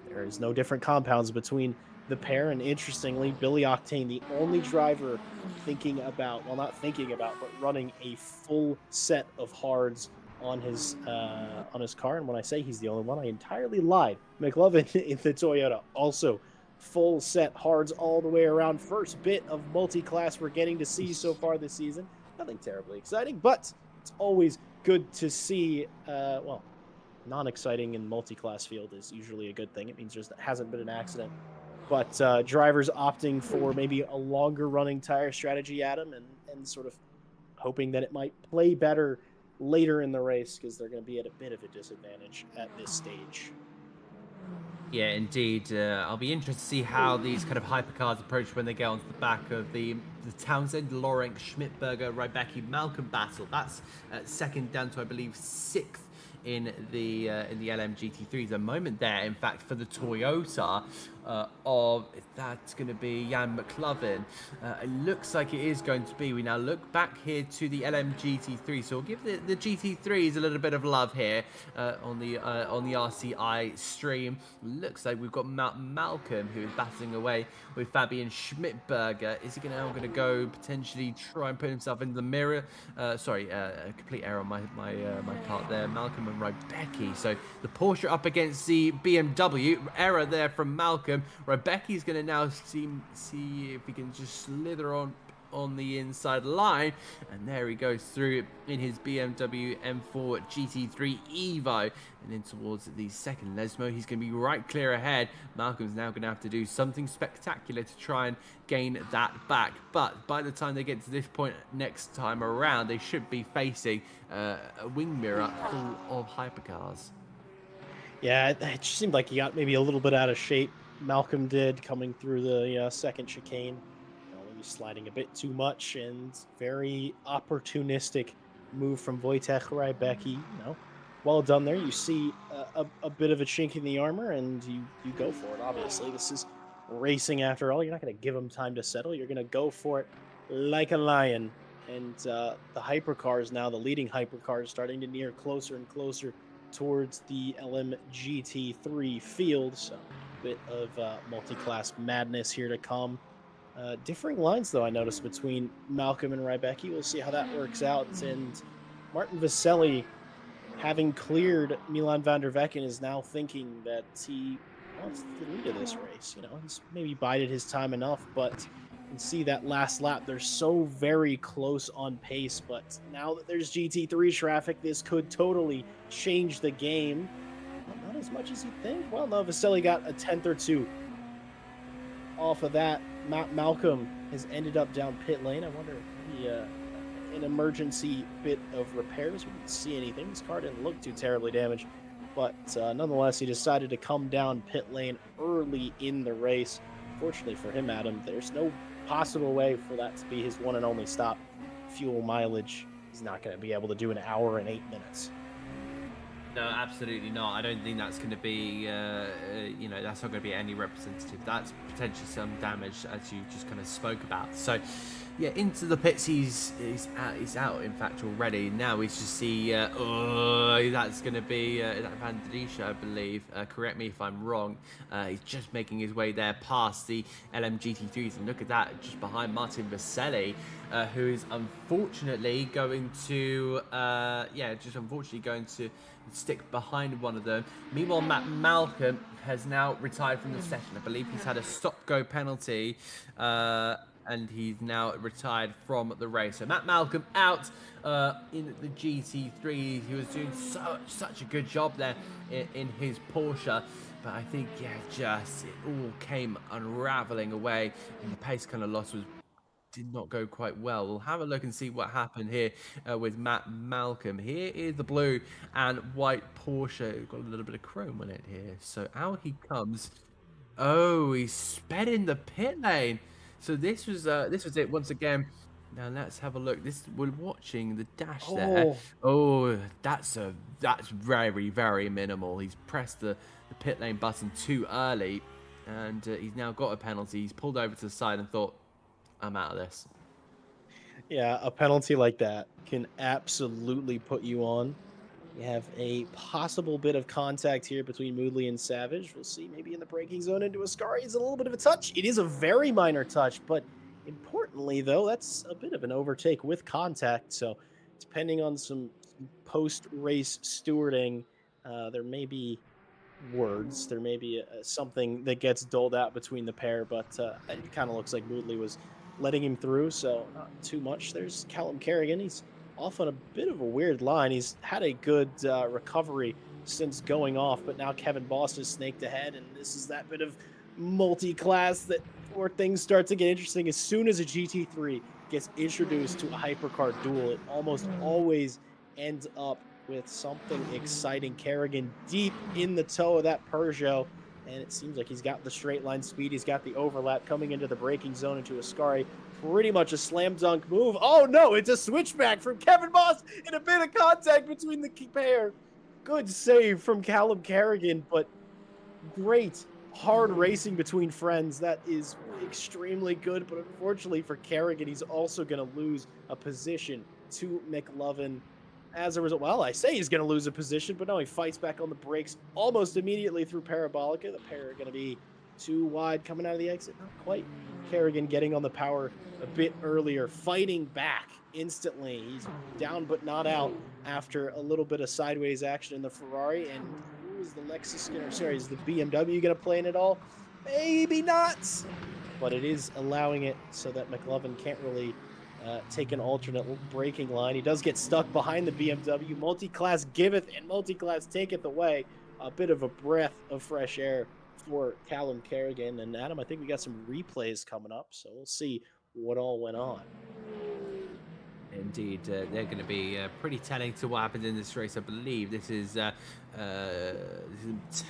There is no different compounds between the pair, and interestingly, Billy Octane, the only driver thinking about, well, not thinking about, but running a full set of hards on his car. And when I say he's the only one, I entirely lied. McLovin in the Toyota also full set hards all the way around. First bit of multi-class we're getting to see so far this season. Nothing terribly exciting, but it's always good to see. Well, non-exciting in multi-class field is usually a good thing. It means there hasn't been an accident. But drivers opting for maybe a longer running tire strategy, Adam, and sort of hoping that it might play better later in the race because they're going to be at a bit of a disadvantage at this stage. Yeah, indeed. I'll be interested to see how these kind of hypercars approach when they get onto the back of the Townsend, Lorenk, Schmidberger, Rybecki, Malcolm battle. That's second down to, I believe, 6th in the LMGT3. The moment there, in fact, for the Toyota of that's going to be Jan McLovin. It looks like it is going to be. We now look back here to the LMGT3, so we'll give the GT3s a little bit of love here on the RCI stream. Looks like we've got Malcolm, who is battling away with Fabian Schmidberger. Is he now going to go potentially try and put himself in the mirror? Sorry, a complete error on my part there. Malcolm and Rybecki. So the Porsche up against the BMW. Error there from Malcolm. Rybecki's going to now see if he can just slither on the inside line, and there he goes through in his BMW M4 GT3 Evo, and then towards the second Lesmo. He's going to be right clear ahead. Malcolm's now going to have to do something spectacular to try and gain that back, but by the time they get to this point next time around, they should be facing a wing mirror full of hypercars. Yeah, it just seemed like he got maybe a little bit out of shape. Malcolm did, coming through the second chicane. Maybe sliding a bit too much, and very opportunistic move from Wojtek Rybecki. Well done there. You see a bit of a chink in the armor, and you go for it. Obviously, this is racing after all. You're not going to give him time to settle. You're going to go for it like a lion. And the hypercars now, the leading hypercars, starting to near closer and closer towards the LMGT3 field. So a bit of multi-class madness here to come. Differing lines, though, I noticed, between Malcolm and Rybecki. We'll see how that works out. And Martin Vaselli, having cleared Milan van der Vecken, is now thinking that he wants the lead of this race. He's maybe bided his time enough, but you can see that last lap, they're so very close on pace. But now that there's GT3 traffic, this could totally change the game. Well, not as much as you think. Well, no, Vaselli got a 10th or 2 off of that. Malcolm has ended up down pit lane. I wonder if an emergency bit of repairs. We didn't see anything. His car didn't look too terribly damaged, but nonetheless, he decided to come down pit lane early in the race. Fortunately for him, Adam, there's no possible way for that to be his one and only stop. Fuel mileage, he's not going to be able to do an hour and 8 minutes. No, absolutely not. I don't think that's going to be, you know, that's not going to be any representative. That's potentially some damage, as you just kind of spoke about. So, yeah, into the pits. He's out. In fact, already. Now we just see. Oh, that's going to be that Van Drisha, I believe. Correct me if I'm wrong. He's just making his way there past the LMGT3s, and look at that, just behind Martin Vaselli, who is unfortunately going to, yeah, just unfortunately going to stick behind one of them. Meanwhile, Matt Malcolm has now retired from the session. I believe he's had a stop-go penalty, and he's now retired from the race. So Matt Malcolm out in the GT3. He was doing such a good job there in his Porsche. But I think, yeah, just it all came unraveling away, and the pace kind of loss did not go quite well. We'll have a look and see what happened here with Matt Malcolm. Here is the blue and white Porsche. Got a little bit of chrome on it here. So out he comes. Oh, he sped in the pit lane. So this was it once again. Now let's have a look. We're watching the dash there. Oh, Oh, that's very minimal. He's pressed the pit lane button too early, and he's now got a penalty. He's pulled over to the side and thought, I'm out of this. yeah, a penalty like that can absolutely put you on. You have a possible bit of contact here between Moodley and Savage. We'll see maybe in the braking zone into Ascari is a little bit of a touch. It is a very minor touch, but importantly, though, that's a bit of an overtake with contact. So depending on some post-race stewarding, there may be words. There may be something that gets doled out between the pair, but it kind of looks like Moodley was letting him through, so not too much. There's Callum Kerrigan. He's off on a bit of a weird line. He's had a good recovery since going off, but now Kevin Boss has snaked ahead, and this is that bit of multi-class that where things start to get interesting. As soon as a GT3 gets introduced to a hypercar duel, it almost always ends up with something exciting. Kerrigan deep in the toe of that Peugeot, and it seems like he's got the straight line speed. He's got the overlap coming into the braking zone into Ascari. Pretty much a slam dunk move. Oh no, it's a switchback from Kevin Moss and a bit of contact between the pair. Good save from Callum Kerrigan, but great hard racing between friends. That is extremely good, but unfortunately for Kerrigan, he's also going to lose a position to McLovin. As a result, well, I say he's going to lose a position, but no, he fights back on the brakes almost immediately through Parabolica. The pair are going to be too wide coming out of the exit. Not quite. Kerrigan getting on the power a bit earlier, fighting back instantly. He's down but not out after a little bit of sideways action in the Ferrari. And is the Lexus going to, sorry, is the BMW going to play in it all? Maybe not. But it is allowing it so that McLovin can't really take an alternate braking line. He does get stuck behind the BMW. Multi-class giveth and multi-class taketh away. A bit of a breath of fresh air for Callum Kerrigan. And Adam, I think we got some replays coming up, so we'll see what all went on. Indeed, they're going to be pretty telling to what happened in this race. I believe this is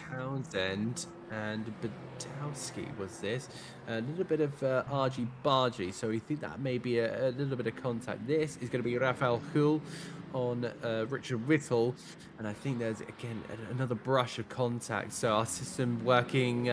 Townsend and Badowski was this. A little bit of argy bargy, so we think that may be a little bit of contact. This is going to be Rafael Hull on Richard Whittle, and I think there's again another brush of contact. So our system working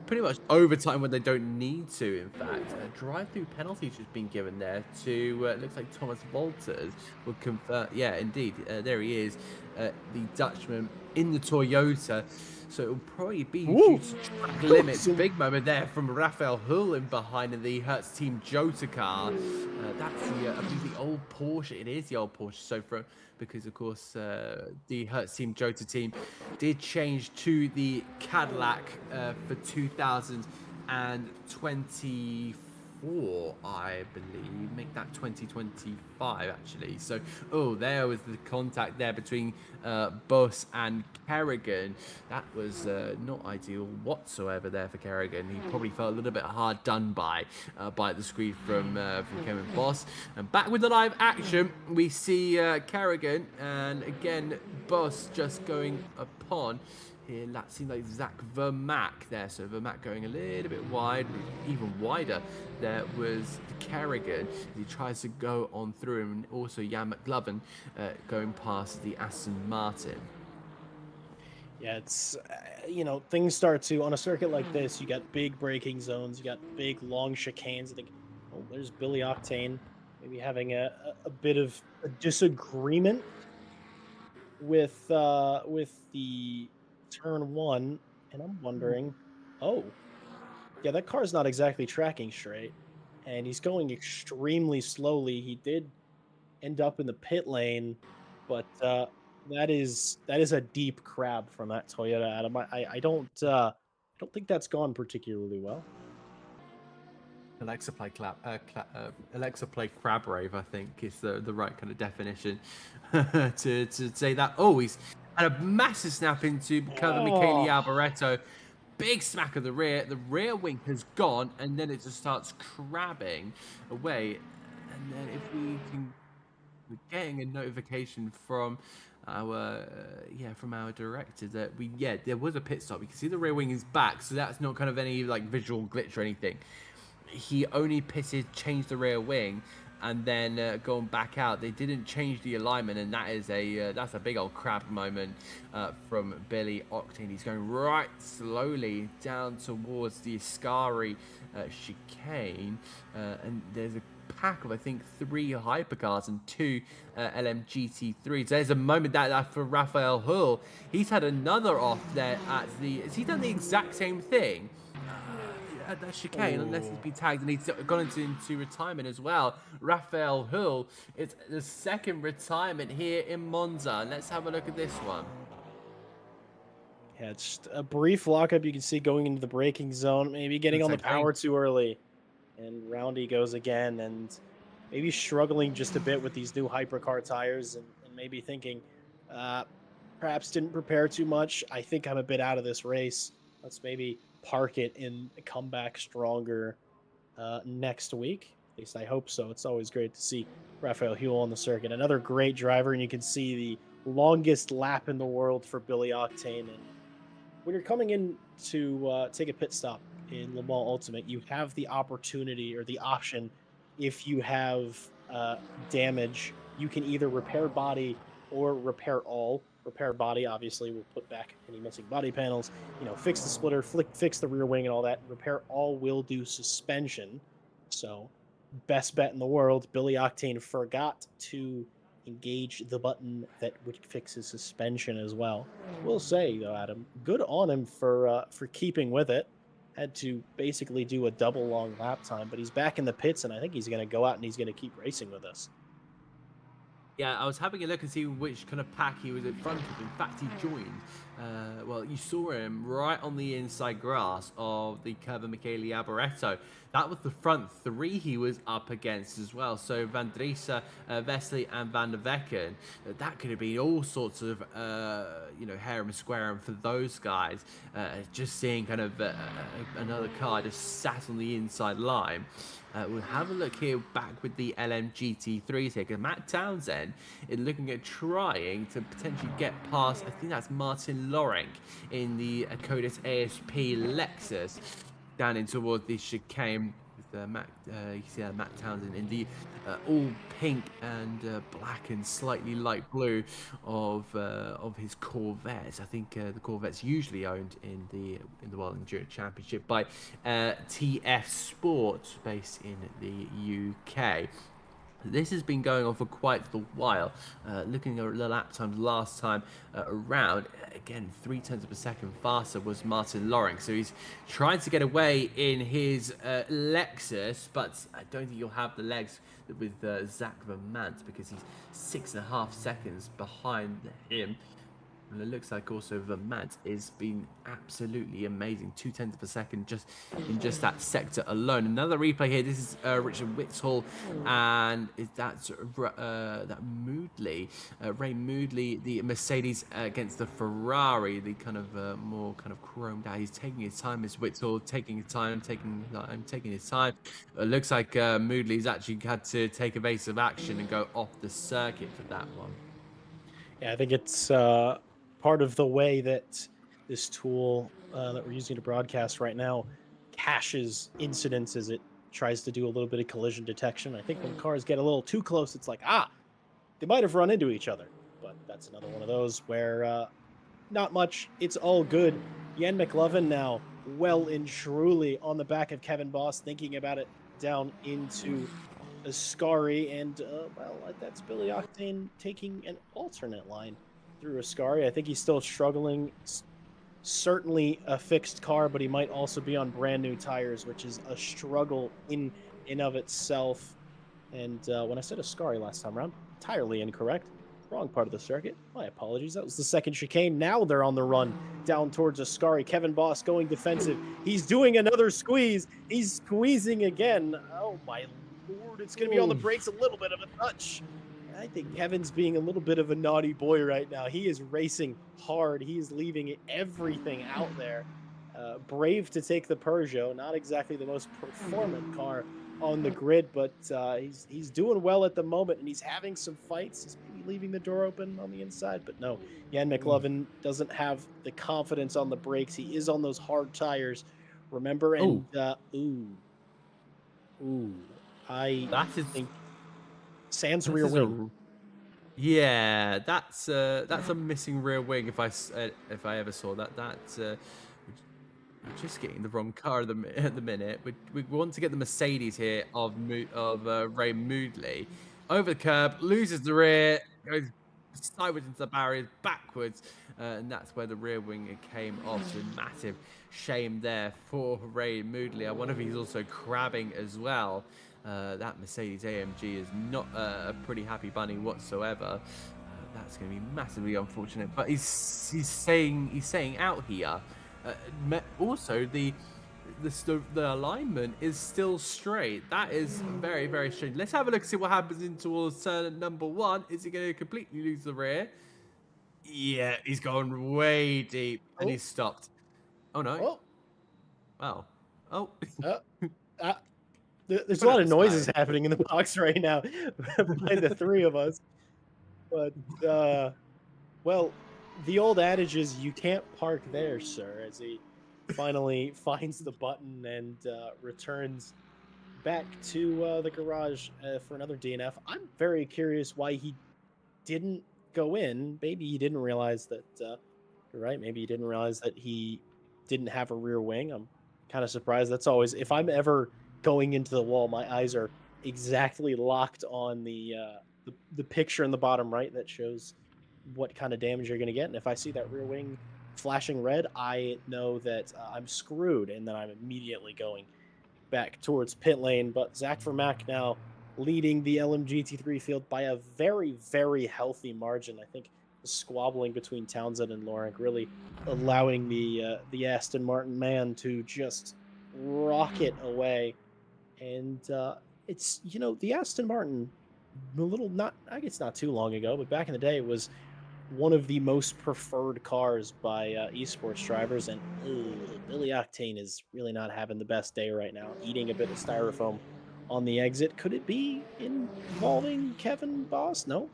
pretty much overtime when they don't need to. In fact, a drive-through penalty just been given there to looks like Thomas Walters will confirm. Yeah, indeed, there he is, the Dutchman in the Toyota. So it'll probably be due to track limits. Big moment there from Rafael Hull in behind in the Hertz Team Jota car. That's the, I believe, the old Porsche. It is the old Porsche. So because of course the Hertz Team Jota team did change to the Cadillac for 2024, I believe. Make that 2025 actually. So there was the contact there between Buss and Kerrigan. That was not ideal whatsoever there for Kerrigan. He probably felt a little bit hard done by the screen from Kevin Buss. And back with the live action, we see Kerrigan, and again Buss just going upon here. That seemed like Zach Vermack there. So Vermack going a little bit wide, even wider. There was Kerrigan. He tries to go on through him, and also Jan McLovin going past the Aston Martin. Yeah, it's things start to on a circuit like this. You got big braking zones, you got big long chicanes. I think, oh, there's Billy Octane maybe having a bit of a disagreement with the turn one, and I'm wondering, oh, yeah, that car's not exactly tracking straight, and he's going extremely slowly. He did end up in the pit lane, but that is a deep crab from that Toyota, Adam. I don't think that's gone particularly well. Alexa play crab rave. I think is the right kind of definition to say that. Oh, he's had a massive snap into Curva Michele Oh, Alboreto. Big smack of the rear. The rear wing has gone, and then it just starts crabbing away. And then if we can, we're getting a notification from our director that there was a pit stop. You can see the rear wing is back, so that's not kind of any like visual glitch or anything. He only pitted, changed the rear wing, and then gone back out. They didn't change the alignment, and that's a big old crab moment from Billy Octane. He's going right slowly down towards the Ascari chicane, and there's a pack of I think 3 hypercars and 2 LMGT3s. There's a moment that for Raphael Hull. He's had another off there at the. Has he done the exact same thing? At that chicane, unless he's oh, been tagged and he's gone into retirement as well. Raphael Hull, it's the second retirement here in Monza. Let's have a look at this one. yeah, it's just a brief lockup. You can see going into the braking zone, maybe getting The on the same thing. power too early, and round he goes again, and maybe struggling just a bit with these new hypercar tires, and maybe thinking, uh, perhaps didn't prepare too much. I think I'm a bit out of this race. Let's maybe park it and come back stronger next week. At least I hope so. It's always great to see Raphael Huell on the circuit. Another great driver, and you can see the longest lap in the world for Billy Octane. And when you're coming in to take a pit stop in Le Mans Ultimate, you have the opportunity or the option. If you have damage, you can either repair body or repair all. Repair body, obviously, will put back any missing body panels. Fix the splitter, fix the rear wing, and all that. Repair all will do suspension. So, best bet in the world. Billy Octane forgot to engage the button that would fix his suspension as well. Will say though, Adam, good on him for keeping with it. Had to basically do a double long lap time, but he's back in the pits, and I think he's going to go out and he's going to keep racing with us. Yeah, I was having a look and see which kind of pack he was in front of. In fact, he joined. You saw him right on the inside grass of the Curva Michele Alboreto. That was the front 3 he was up against as well. So Van Driessen, Vesely, and Van der Vecken. That could have been all sorts of, hair and square. And for those guys, just seeing kind of another car just sat on the inside line. We'll have a look here back with the LMGT3s here, because Matt Townsend is looking at trying to potentially get past, I think that's Martin Lorenk in the Codis ASP Lexus down in towards the chicane. You can see Matt Townsend in the all pink and black and slightly light blue of his Corvettes. I think the Corvette's usually owned in the World Endurance Championship by TF Sport, based in the UK. This has been going on for quite a while. Looking at the lap times last time around, again, 0.3 of a second faster was Martin Lorenk. So he's trying to get away in his Lexus, but I don't think you'll have the legs with Zach Vermant, because he's 6.5 seconds behind him. And it looks like also Vermont is been absolutely amazing. 0.2 of a second just in just that sector alone. Another replay here. This is Richard Whittle, and is that that Moodley, Ray Moodley, the Mercedes against the Ferrari, the kind of more kind of chromed out. He's taking his time. Is Whittle taking his time? Taking his time. It looks like Moodley's actually had to take evasive action and go off the circuit for that one. Yeah, I think it's part of the way that this tool that we're using to broadcast right now caches incidents as it tries to do a little bit of collision detection. I think when cars get a little too close, it's like, they might have run into each other. But that's another one of those where not much. It's all good. Jan McLovin now well and truly on the back of Kevin Boss, thinking about it down into Ascari, and well, that's Billy Octane taking an alternate line through Ascari. I think he's still struggling. Certainly a fixed car, but he might also be on brand new tires, which is a struggle in of itself. And when I said Ascari last time around, entirely incorrect. Wrong part of the circuit. My apologies. That was the second chicane. Now they're on the run down towards Ascari. Kevin Boss going defensive. He's doing another squeeze. He's squeezing again. Oh my lord! It's going to be on the Ooh. brakes. A little bit of a touch. I think Kevin's being a little bit of a naughty boy right now. He is racing hard. He is leaving everything out there. Brave to take the Peugeot. Not exactly the most performant car on the grid, but he's doing well at the moment, and he's having some fights. He's maybe leaving the door open on the inside, but no, Jan Ooh. McLovin doesn't have the confidence on the brakes. He is on those hard tires, remember? Oh, And I that is think sans that rear is wing. yeah, that's a missing rear wing if I ever saw that. We're just getting the wrong car at the minute. We want to get the Mercedes here of Ray Moodley over the curb, loses the rear, goes sideways into the barriers, backwards, and that's where the rear wing came off. So massive shame there for Ray Moodley. I wonder if he's also crabbing as well. That Mercedes AMG is not a pretty happy bunny whatsoever. That's going to be massively unfortunate. But he's staying out here. Also, the alignment is still straight. That is very, very strange. Let's have a look, see what happens in towards turn number 1. Is he going to completely lose the rear? Yeah, he's gone way deep and Oh, he's stopped. Oh no! oh, Wow! Oh, uh, uh, there's a put lot up of the noises sky. happening in the box right now by the three of us. But well, the old adage is you can't park there, sir, as he finally finds the button and returns back to the garage for another DNF. I'm very curious why he didn't go in. Maybe he didn't realize that. You're right. Maybe he didn't realize that he didn't have a rear wing. I'm kind of surprised. That's always, if I'm ever going into the wall, my eyes are exactly locked on the picture in the bottom right that shows what kind of damage you're going to get. And if I see that rear wing flashing red, I know that I'm screwed, and then I'm immediately going back towards pit lane. But Zach Vermack now leading the LMGT3 field by a very, very healthy margin. I think the squabbling between Townsend and Lorenk really allowing the Aston Martin man to just rocket away. And it's, the Aston Martin, a little, not, I guess not too long ago, but back in the day, it was one of the most preferred cars by esports drivers. And Billy Octane is really not having the best day right now, eating a bit of styrofoam on the exit. Could it be involving Kevin Boss? No.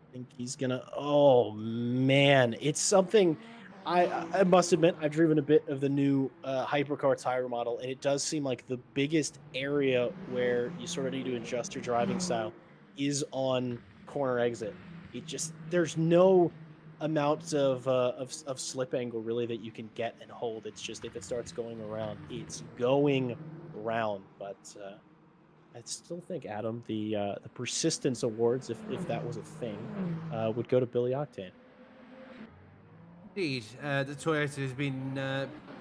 I think he's gonna. Oh man, it's something. I must admit, I've driven a bit of the new hypercar tire model, and it does seem like the biggest area where you sort of need to adjust your driving style is on corner exit. It just, there's no amount of slip angle really that you can get and hold. It's just, if it starts going around, it's going around. But I still think, Adam, the persistence awards, if that was a thing, would go to Billy Octane. Indeed, the Toyota has been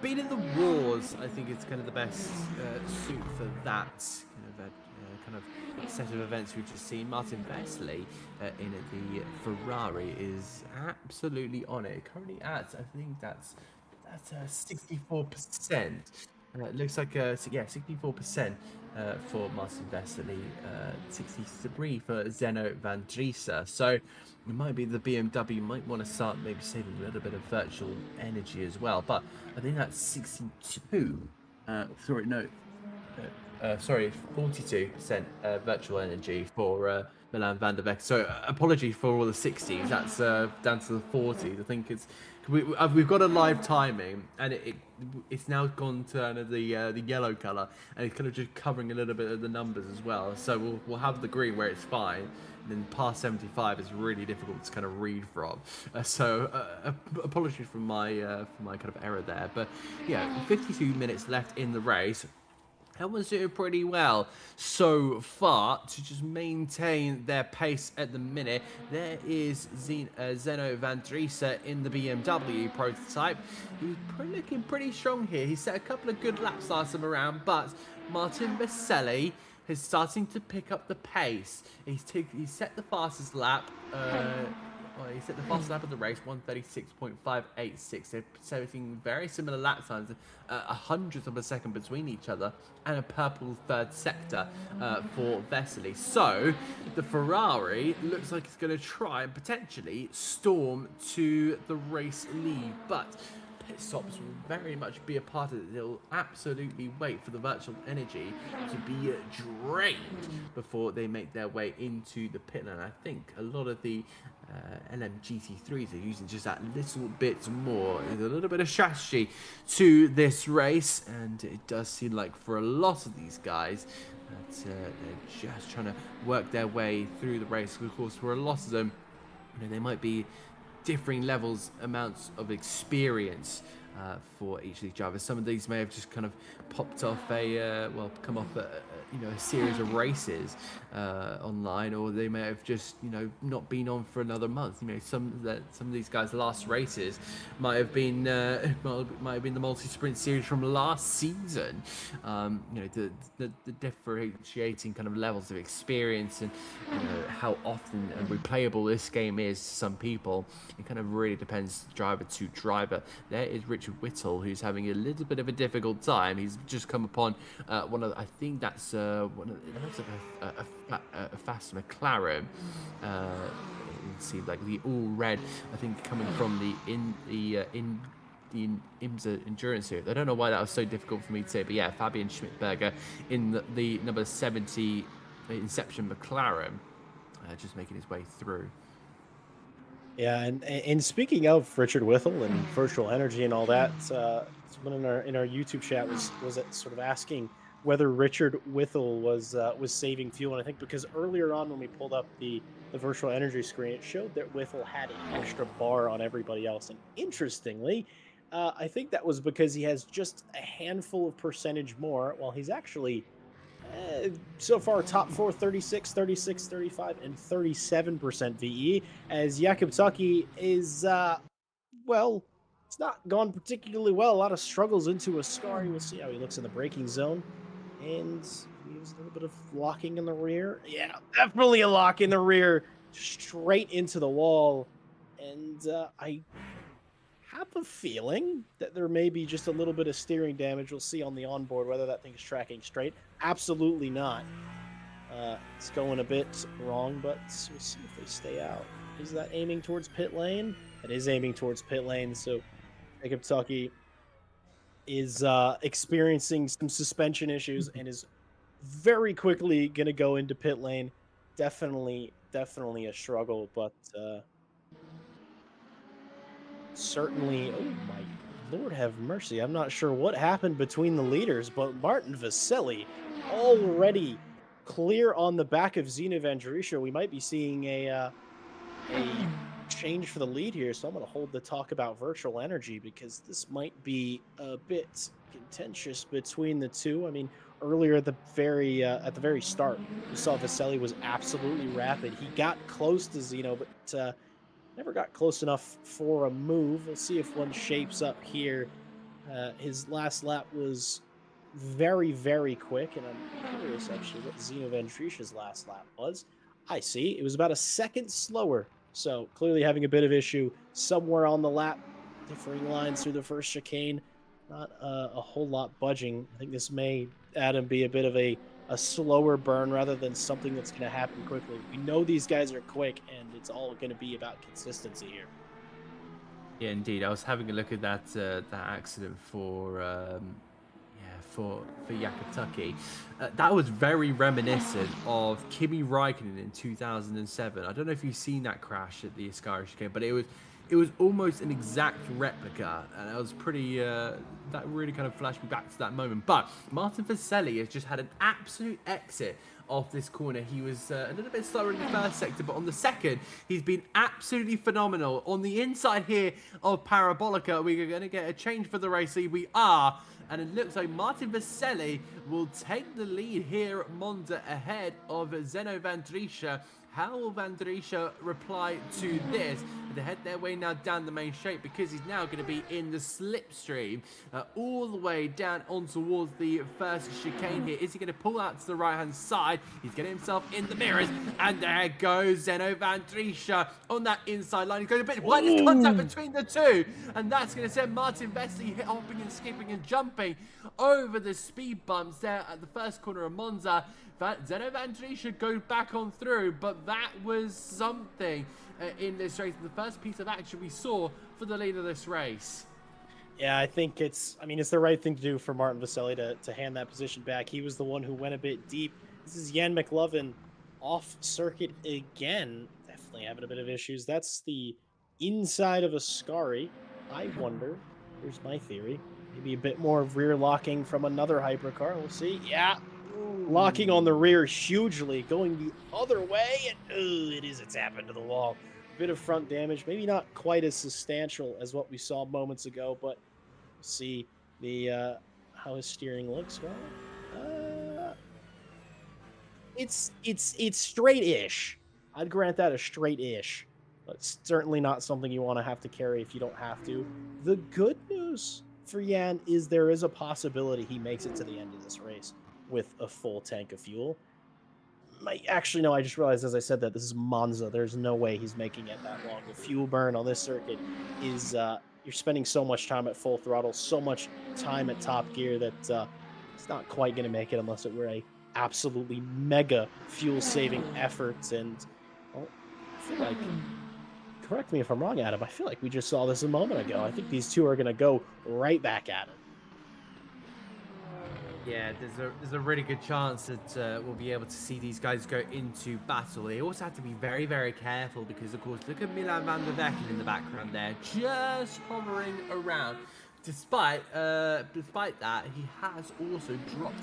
in the wars. I think it's kind of the best suit for that kind of set of events we've just seen. Martin Vesely in the Ferrari is absolutely on it. Currently at, I think that's 64%. It looks like 64% for Martin Vesely, 63 for Zeno Van Driessen. So it might be the BMW might want to start maybe saving a little bit of virtual energy as well. But I think that's 62. Sorry, no. 42% virtual energy for Milan van der Beek. So apology for all the 60s. That's down to the 40s. I think it's we've got a live timing, and it's now gone to the yellow color, and it's kind of just covering a little bit of the numbers as well. So we'll have the green where it's fine, and then past 75 is really difficult to kind of read from. Apologies for my kind of error there, but yeah, 52 minutes left in the race. Everyone's doing pretty well so far to just maintain their pace at the minute. There is Zeno Van Driessen in the BMW prototype. He's looking pretty strong here. He set a couple of good laps last time around, but Martin Vaselli is starting to pick up the pace. He's set the fastest lap. He set the fastest lap of the race, 1:36.586. They're setting very similar lap times, a hundredth of a second between each other, and a purple third sector for Vesely. So the Ferrari looks like it's going to try and potentially storm to the race lead, but pit stops will very much be a part of it. They'll absolutely wait for the virtual energy to be drained before they make their way into the pit lane. I think a lot of the LMGT3s are using just that little bit more. There's a little bit of strategy to this race, and it does seem like for a lot of these guys that they're just trying to work their way through the race. Of course, for a lot of them, they might be differing levels, amounts of experience for each of these drivers. Some of these may have just kind of popped off come off a series of races online, or they may have just not been on for another month. Some of these guys' last races might have been the multi-sprint series from last season. The differentiating kind of levels of experience and how often and replayable this game is to some people. It kind of really depends driver to driver. There is Richard Whittle, who's having a little bit of a difficult time. He's just come upon I think that's a fast McLaren. It seems like the all red. I think coming from the IMSA endurance series. I don't know why that was so difficult for me to say, but yeah, Fabian Schmidberger in the number 70 Inception McLaren, just making his way through. Yeah, and speaking of Richard Whittle and virtual energy and all that, someone in our YouTube chat was sort of asking whether Richard Whittle was saving fuel, and I think because earlier on when we pulled up the virtual energy screen, it showed that Whittle had an extra bar on everybody else, and interestingly, I think that was because he has just a handful of percentage more, while he's actually so far top 4, 36, 36, 35, and 37% VE, as Jakub Tucky is, it's not gone particularly well. A lot of struggles into Ascari. We'll see how he looks in the braking zone. And he was a little bit of locking in the rear. Yeah, definitely a lock in the rear, straight into the wall. And I have a feeling that there may be just a little bit of steering damage. We'll see on the onboard whether that thing is tracking straight. Absolutely not. It's going a bit wrong, but we'll see if they stay out. Is that aiming towards pit lane? It is aiming towards pit lane, so Jakub Tucky is experiencing some suspension issues and is very quickly going to go into pit lane. Definitely a struggle, but certainly, oh my Lord have mercy. I'm not sure what happened between the leaders, but Martin Vaselli already clear on the back of Zeno Van Driessen. We might be seeing a change for the lead here, so I'm going to hold the talk about virtual energy because this might be a bit contentious between the two. I mean, earlier at the very start, we saw Vaselli was absolutely rapid. He got close to Zeno, but never got close enough for a move. We'll see if one shapes up here. His last lap was very, very quick, and I'm curious actually what Zeno Van Driessen's last lap was. I see. It was about a second slower. So clearly having a bit of issue somewhere on the lap, differing lines through the first chicane, not a whole lot budging. I think this may, Adam, be a bit of a slower burn rather than something that's going to happen quickly. We know these guys are quick, and it's all going to be about consistency here. Yeah, indeed. I was having a look at that accident for Jakub Tucky. That was very reminiscent of Kimi Räikkönen in 2007. I don't know if you've seen that crash at the Ascari chicane, but it it was almost an exact replica, and I was pretty. That really kind of flashed me back to that moment. But Martin Vaselli has just had an absolute exit off this corner. He was a little bit slower in the first sector, but on the second, he's been absolutely phenomenal. On the inside here of Parabolica, we're going to get a change for the race. We are. And it looks like Martin Vaselli will take the lead here at Monza ahead of Zeno van Driesche. How will Van Driesche reply to this? They head their way now down the main straight because he's now going to be in the slipstream all the way down on towards the first chicane here. Is he going to pull out to the right-hand side? He's getting himself in the mirrors, and there goes Zeno van Driesche on that inside line. He's going a bit wide contact between the two, and that's going to send Martin Vaselli hopping and skipping and jumping over the speed bumps there at the first corner of Monza. Zeno van Driesche go back on through, but that was something in this race. The first piece of action we saw for the lead of this race. Yeah, I think it's the right thing to do for Martin Vaselli to hand that position back. He was the one who went a bit deep. This is Jan McLovin off circuit again. Definitely having a bit of issues. That's the inside of a Ascari. I wonder, here's my theory, maybe a bit more rear locking from another hypercar. We'll see. Yeah. Locking on the rear hugely, going the other way, and it's happened to the wall. Bit of front damage, maybe not quite as substantial as what we saw moments ago, but see the how his steering looks. Well, it's straight-ish. I'd grant that a straight-ish, but certainly not something you want to have to carry if you don't have to. The good news for Jan is there is a possibility he makes it to the end of this race with a full tank of fuel. Actually, no, I just realized as I said that this is Monza. There's no way he's making it that long. The fuel burn on this circuit is, you're spending so much time at full throttle, so much time at top gear that it's not quite going to make it unless it were a absolutely mega fuel-saving effort. And well, I feel like, correct me if I'm wrong, Adam, I feel like we just saw this a moment ago. I think these two are going to go right back at it. Yeah, there's a really good chance that we'll be able to see these guys go into battle. They also have to be very, very careful because, of course, look at Milan van der Vecken in the background there, just hovering around. Despite that, he has also dropped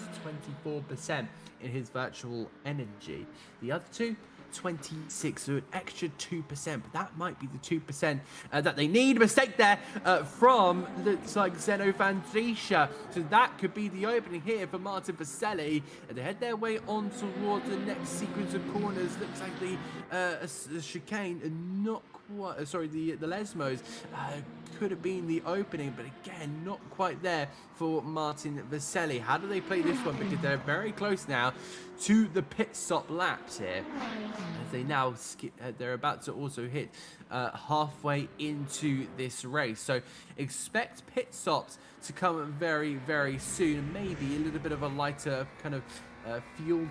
24% in his virtual energy. The other two, 26, so an extra 2%, but that might be the 2% that they need. Mistake there from, looks like Zeno van Driesche, so that could be the opening here for Martin Vaselli, and they head their way on towards the next sequence of corners. Looks like the chicane, not quite, sorry, the Lesmos could have been the opening, but again, not quite there for Martin Vaselli. How do they play this one? Because they're very close now to the pit stop laps here, as they now skip, they're about to also hit halfway into this race. So expect pit stops to come very, very soon. Maybe a little bit of a lighter kind of fuel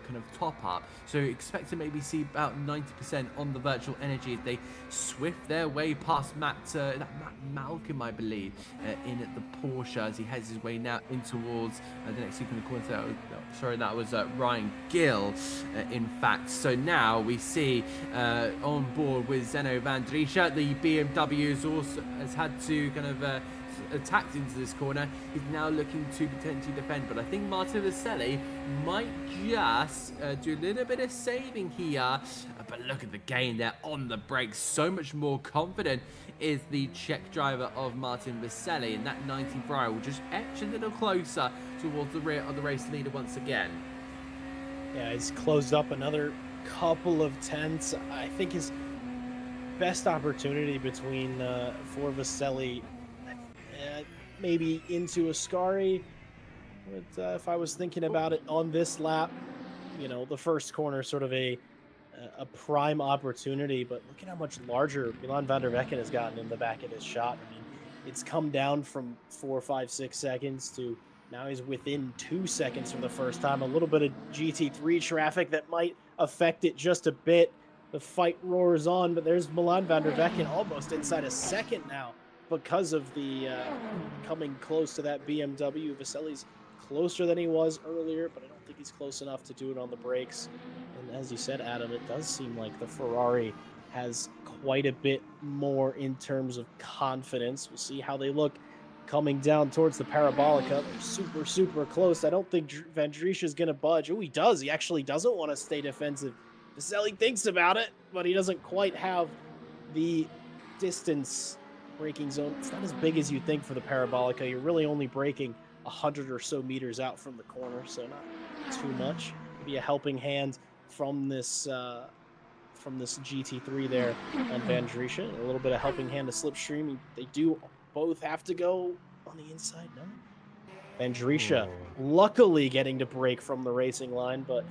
kind of top up, so expect to maybe see about 90% on the virtual energy as they swift their way past Matt Malcolm, I believe, in the Porsche, as he heads his way now in towards the next sequence of corners. Sorry, that was Ryan Gill, in fact. So now we see on board with Zeno van Driesche, the BMW has had to kind of attacked into this corner. He's now looking to potentially defend, but I think Martin Vaselli might just do a little bit of saving here. But look at the gain there on the brakes. So much more confident is the Czech driver of Martin Vaselli, and that 19 Ferrari will just etch a little closer towards the rear of the race leader once again. Yeah, he's closed up another couple of tenths. I think his best opportunity between for Vaselli, maybe into Ascari. But if I was thinking about it on this lap, you know, the first corner sort of a prime opportunity, but look at how much larger Milan van der Vecken has gotten in the back of his shot. I mean, it's come down from 4, 5, 6 seconds to now he's within 2 seconds for the first time. A little bit of GT3 traffic that might affect it just a bit. The fight roars on, but there's Milan van der Vecken almost inside a second now because of the coming close to that BMW. Vaselli's closer than he was earlier, but I don't think he's close enough to do it on the brakes. And as you said, Adam, it does seem like the Ferrari has quite a bit more in terms of confidence. We'll see how they look coming down towards the Parabolica. They're super, super close. I don't think Van Dries is going to budge. Oh, he does. He actually doesn't want to stay defensive. Vaselli thinks about it, but he doesn't quite have the distance braking zone. It's not as big as you think for the Parabolica. You're really only braking 100 or so meters out from the corner, so not too much. Maybe a helping hand from this GT3 there on Van Dries. A little bit of helping hand to Slipstream. They do both have to go on the inside. No, Van Dries luckily getting to break from the racing line, but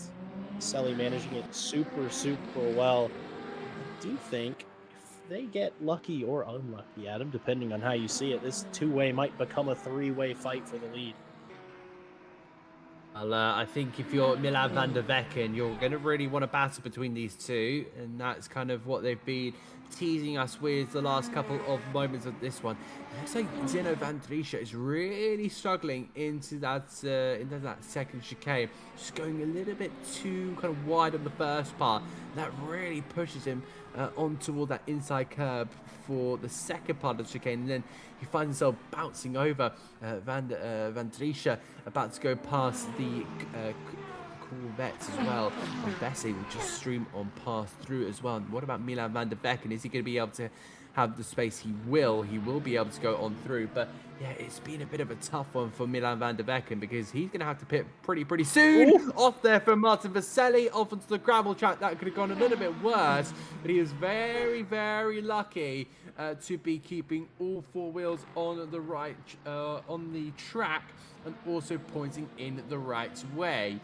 Selly managing it super, super well. I do think if they get lucky or unlucky, Adam, depending on how you see it, this two-way might become a three-way fight for the lead. Well, I think if you're Milan van der Vecken, you're going to really want to battle between these two, and that's kind of what they've been teasing us with the last couple of moments of this one. It looks like Zeno van Dries is really struggling into that second chicane, just going a little bit too kind of wide on the first part. That really pushes him on toward that inside curb for the second part of the chicane, and then he finds himself bouncing over Van Dries, about to go past the Corvettes as well. And Bessie will just stream on past through as well. And what about Milan van der Vecken? Is he going to be able to have the space? He will be able to go on through. But yeah, it's been a bit of a tough one for Milan van der Vecken, because he's going to have to pit pretty soon. Ooh. Off there from Martin Vaselli, off onto the gravel track. That could have gone a little bit worse, but he is very, very lucky to be keeping all four wheels on the right, on the track, and also pointing in the right way.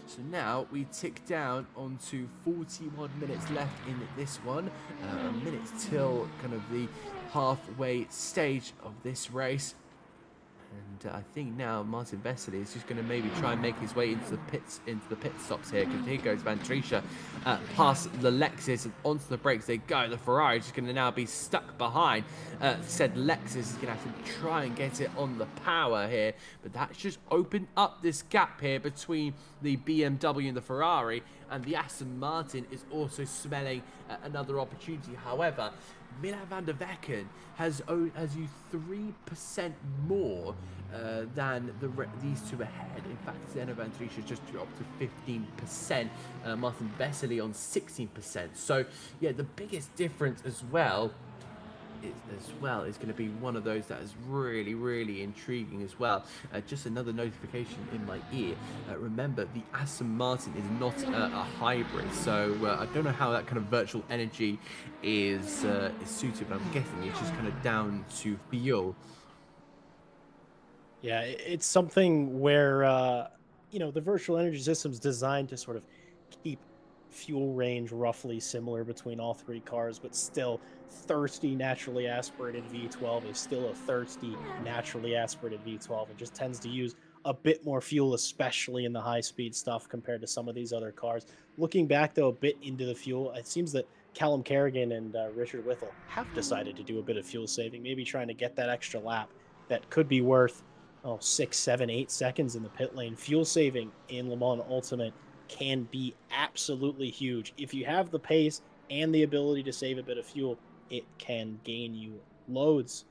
So now we tick down onto 41 minutes left in this one. A minute till kind of the halfway stage of this race. And I think now Martin Vesely is just going to maybe try and make his way into the pit stops here, because here goes Van Dries past the Lexus and onto the brakes they go. The Ferrari is just going to now be stuck behind said Lexus. Is going to have to try and get it on the power here, but that's just opened up this gap here between the BMW and the Ferrari, and the Aston Martin is also smelling another opportunity. However, Milan van der Vecken has you 3% more than these two ahead. In fact, Zeno van Dries has just dropped to 15%. Martin Vesely on 16%. So yeah, the biggest difference as well is going to be one of those that is really, really intriguing as well. Just another notification in my ear. Remember, the Aston Martin is not a hybrid, so I don't know how that kind of virtual energy is suited, but I'm guessing it's just kind of down to fuel. Yeah, it's something where the virtual energy system is designed to sort of keep fuel range roughly similar between all three cars, but still thirsty naturally aspirated V12 is still a thirsty naturally aspirated V12. It just tends to use a bit more fuel, especially in the high speed stuff, compared to some of these other cars. Looking back though a bit into the fuel, it seems that Callum Kerrigan and Richard Whittle have decided to do a bit of fuel saving, maybe trying to get that extra lap that could be worth 6, 7, 8 seconds in the pit lane. Fuel saving in Le Mans Ultimate can be absolutely huge. If you have the pace and the ability to save a bit of fuel, it can gain you loads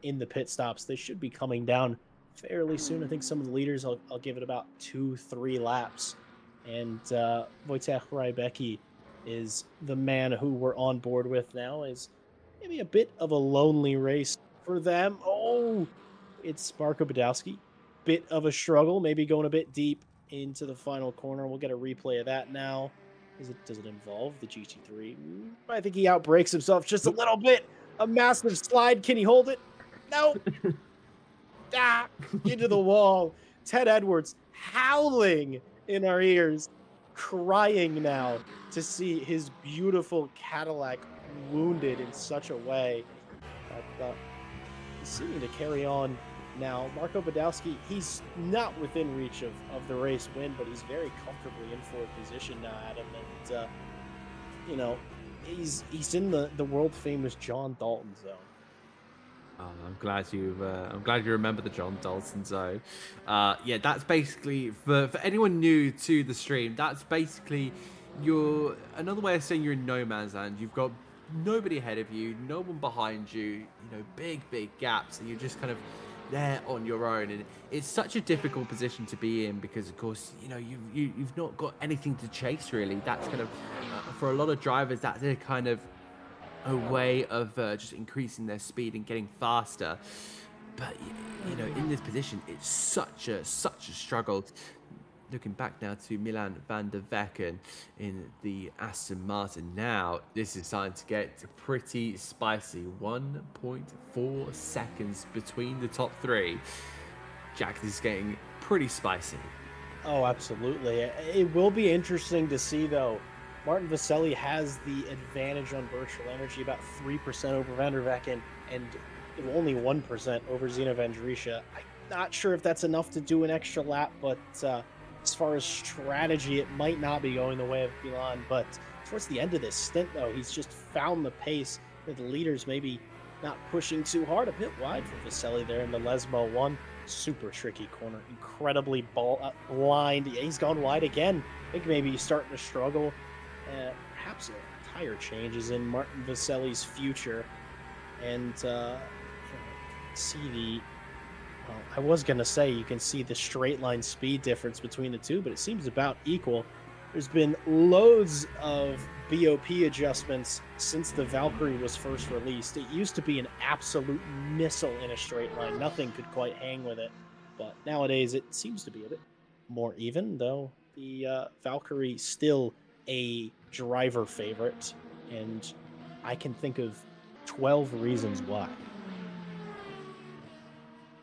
in the pit stops. They should be coming down fairly soon. I think some of the leaders, I'll give it about 2-3 laps. And Wojciech Rybecki is the man who we're on board with now. Is maybe a bit of a lonely race for them. Oh, it's Marko Badowski. Bit of a struggle, maybe going a bit deep into the final corner. We'll get a replay of that now. Does it involve the GT3? I think he outbrakes himself just a little bit. A massive slide. Can he hold it? No. Into the wall. Ted Edwards howling in our ears, crying now to see his beautiful Cadillac wounded in such a way that he's seeming to carry on now. Marko Badowski, he's not within reach of the race win, but he's very comfortably in fourth position now, Adam. And, he's in the world famous John Dalton zone. Oh, I'm glad you remember the John Dalton zone. Yeah, that's basically for anyone new to the stream. That's basically another way of saying you're in no man's land. You've got nobody ahead of you, no one behind you, you know, big gaps, and you're just kind of there on your own. And it's such a difficult position to be in because, of course, you know, you've not got anything to chase really. That's kind of for a lot of drivers, that's a kind of a way of just increasing their speed and getting faster. But you know, in this position, it's such a struggle. Looking back now to Milan van der Vecken in the Aston Martin. Now, this is starting to get pretty spicy. 1.4 seconds between the top three. Jack, this is getting pretty spicy. Oh, absolutely. It will be interesting to see, though. Martin Vaselli has the advantage on virtual energy, about 3% over Van der Vecken and only 1% over Zeno van Drisha. I'm not sure if that's enough to do an extra lap, but as far as strategy, it might not be going the way of Milan. But towards the end of this stint, though, he's just found the pace. The leaders maybe not pushing too hard, a bit wide for Vaselli there in the Lesmo 1. Super tricky corner, incredibly blind. Yeah, he's gone wide again. I think maybe he's starting to struggle. Perhaps a tire change is in Martin Vaselli's future. And see the... Well, I was going to say you can see the straight line speed difference between the two, but it seems about equal. There's been loads of BOP adjustments since the Valkyrie was first released. It used to be an absolute missile in a straight line. Nothing could quite hang with it. But nowadays it seems to be a bit more even, though the Valkyrie still a driver favorite. And I can think of 12 reasons why.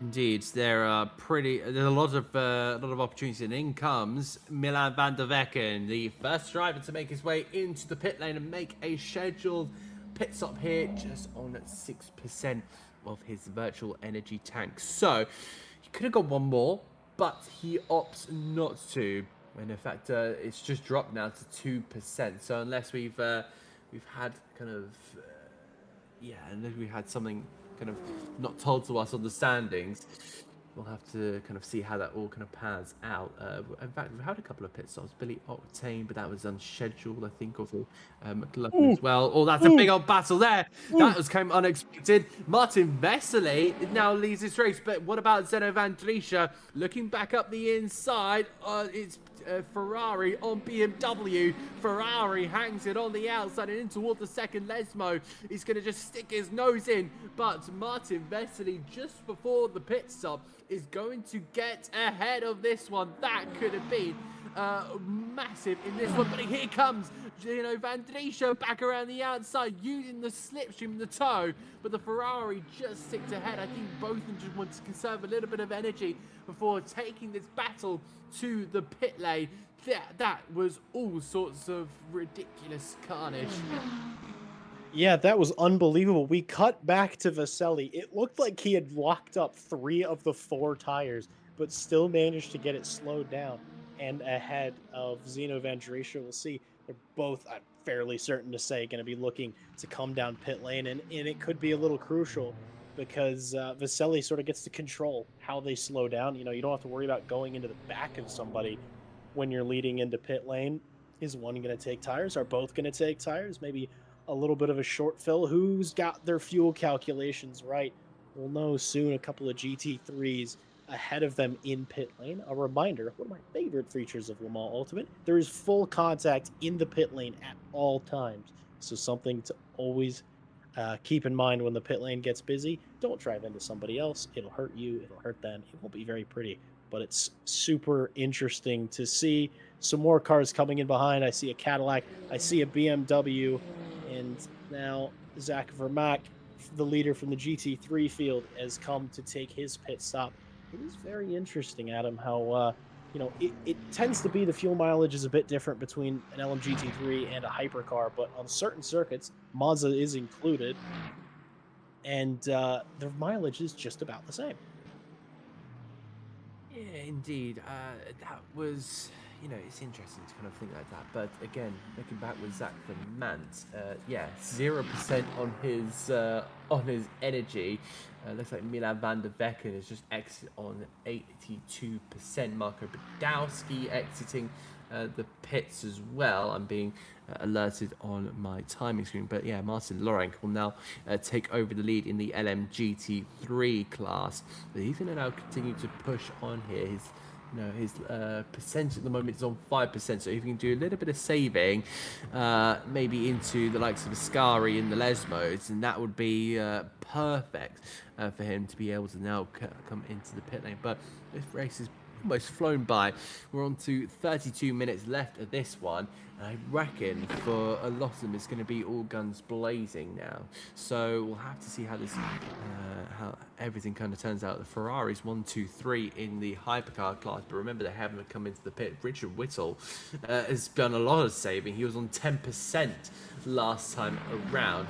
Indeed, there's a lot of opportunities, and in comes Milan van der Vecken, the first driver to make his way into the pit lane and make a scheduled pit stop here, just on 6% of his virtual energy tank. So he could have got one more, but he opts not to. And in fact, it's just dropped now to 2%. So unless we've had kind of unless we had something kind of not told to us on the standings, we'll have to kind of see how that all kind of pans out. In fact, we've had a couple of pit stops. Billy Octane, but that was unscheduled, I think, of McLaughlin as well. Oh, that's a big old battle there. That was kind of unexpected. Martin Vesely now leads this race, but what about Zeno van Drisha? Looking back up the inside, it's Ferrari on BMW. Ferrari hangs it on the outside and in toward the second Lesmo. He's going to just stick his nose in, but Martin Vesely, just before the pit stop, is going to get ahead of this one. That could have been massive in this one, but here comes Van Drisha back around the outside using the slipstream, the toe, but the Ferrari just sticked ahead. I think both of them just want to conserve a little bit of energy before taking this battle to the pit lane. That was all sorts of ridiculous carnage. Yeah, that was unbelievable. We cut back to Vaselli. It looked like he had locked up 3 of the 4 tires, but still managed to get it slowed down and ahead of Zeno van Drisha. We'll see. They're both, I'm fairly certain to say, going to be looking to come down pit lane, and it could be a little crucial because Vaselli sort of gets to control how they slow down. You know, you don't have to worry about going into the back of somebody when you're leading into pit lane. Is one going to take tires? Are both going to take tires? Maybe a little bit of a short fill. Who's got their fuel calculations right? We'll know soon. A couple of GT3s ahead of them in pit lane. A reminder, one of my favorite features of Le Mans Ultimate, there is full contact in the pit lane at all times. So something to always keep in mind when the pit lane gets busy. Don't drive into somebody else. It'll hurt you. It'll hurt them. It won't be very pretty, but it's super interesting to see some more cars coming in behind. I see a Cadillac. I see a BMW. And now Zach Vermaak, the leader from the GT3 field, has come to take his pit stop. It is very interesting, Adam, how it tends to be the fuel mileage is a bit different between an LM GT3 and a hypercar, but on certain circuits, Monza is included, and their mileage is just about the same. Yeah, indeed. That was, it's interesting to kind of think like that. But again, looking back with Zach Vermant, 0% on his energy. Looks like Milan van der Vecken is just exit on 82%. Marco Badowski exiting the pits as well. I'm being alerted on my timing screen. But yeah, Martin Lorenc will now take over the lead in the LMGT3 class. But he's going to now continue to push on here. His percentage at the moment is on 5%, so if you can do a little bit of saving, maybe into the likes of Ascari in the Les modes, and that would be perfect for him to be able to now come into the pit lane. But this race is almost flown by. We're on to 32 minutes left of this one, and I reckon for a lot of them it's going to be all guns blazing now. So we'll have to see how this how everything kind of turns out. The Ferraris 1, 2, 3 in the hypercar class, but remember they haven't come into the pit. Richard Whittle has done a lot of saving. He was on 10% last time around,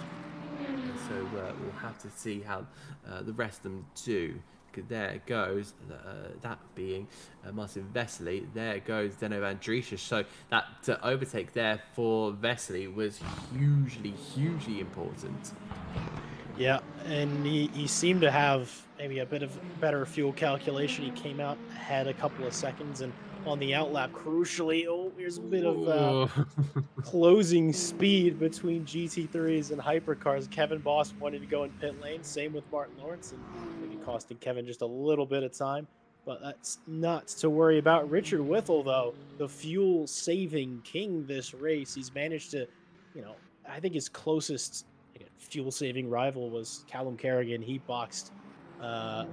so we'll have to see how the rest of them do. There it goes, that being Martin Vesely. There it goes Deno Van Driesche. So that overtake there for Vesely was hugely important. Yeah, and he seemed to have maybe a bit of better fuel calculation. He came out ahead a couple of seconds, and on the outlap, crucially, here's a bit of closing speed between GT3s and hypercars. Kevin Boss wanted to go in pit lane. Same with Martin Lawrence, and maybe costing Kevin just a little bit of time. But that's not to worry about. Richard Whittle, though, the fuel-saving king this race. He's managed to, I think his closest fuel-saving rival was Callum Kerrigan. He boxed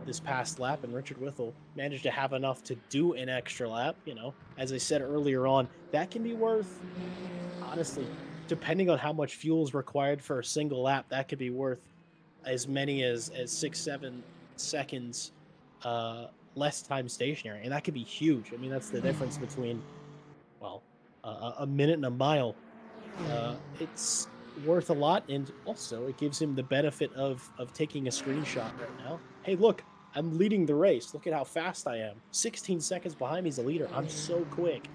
this past lap, and Richard Whittle managed to have enough to do an extra lap. As I said earlier on, that can be worth, honestly, depending on how much fuel is required for a single lap, that could be worth as many as 6-7 seconds less time stationary, and that could be huge. I mean, that's the difference between, well, a minute and a mile. It's worth a lot, and also it gives him the benefit of taking a screenshot right now. Hey, look, I'm leading the race. Look at how fast I am. 16 seconds behind me is the leader. I'm so quick.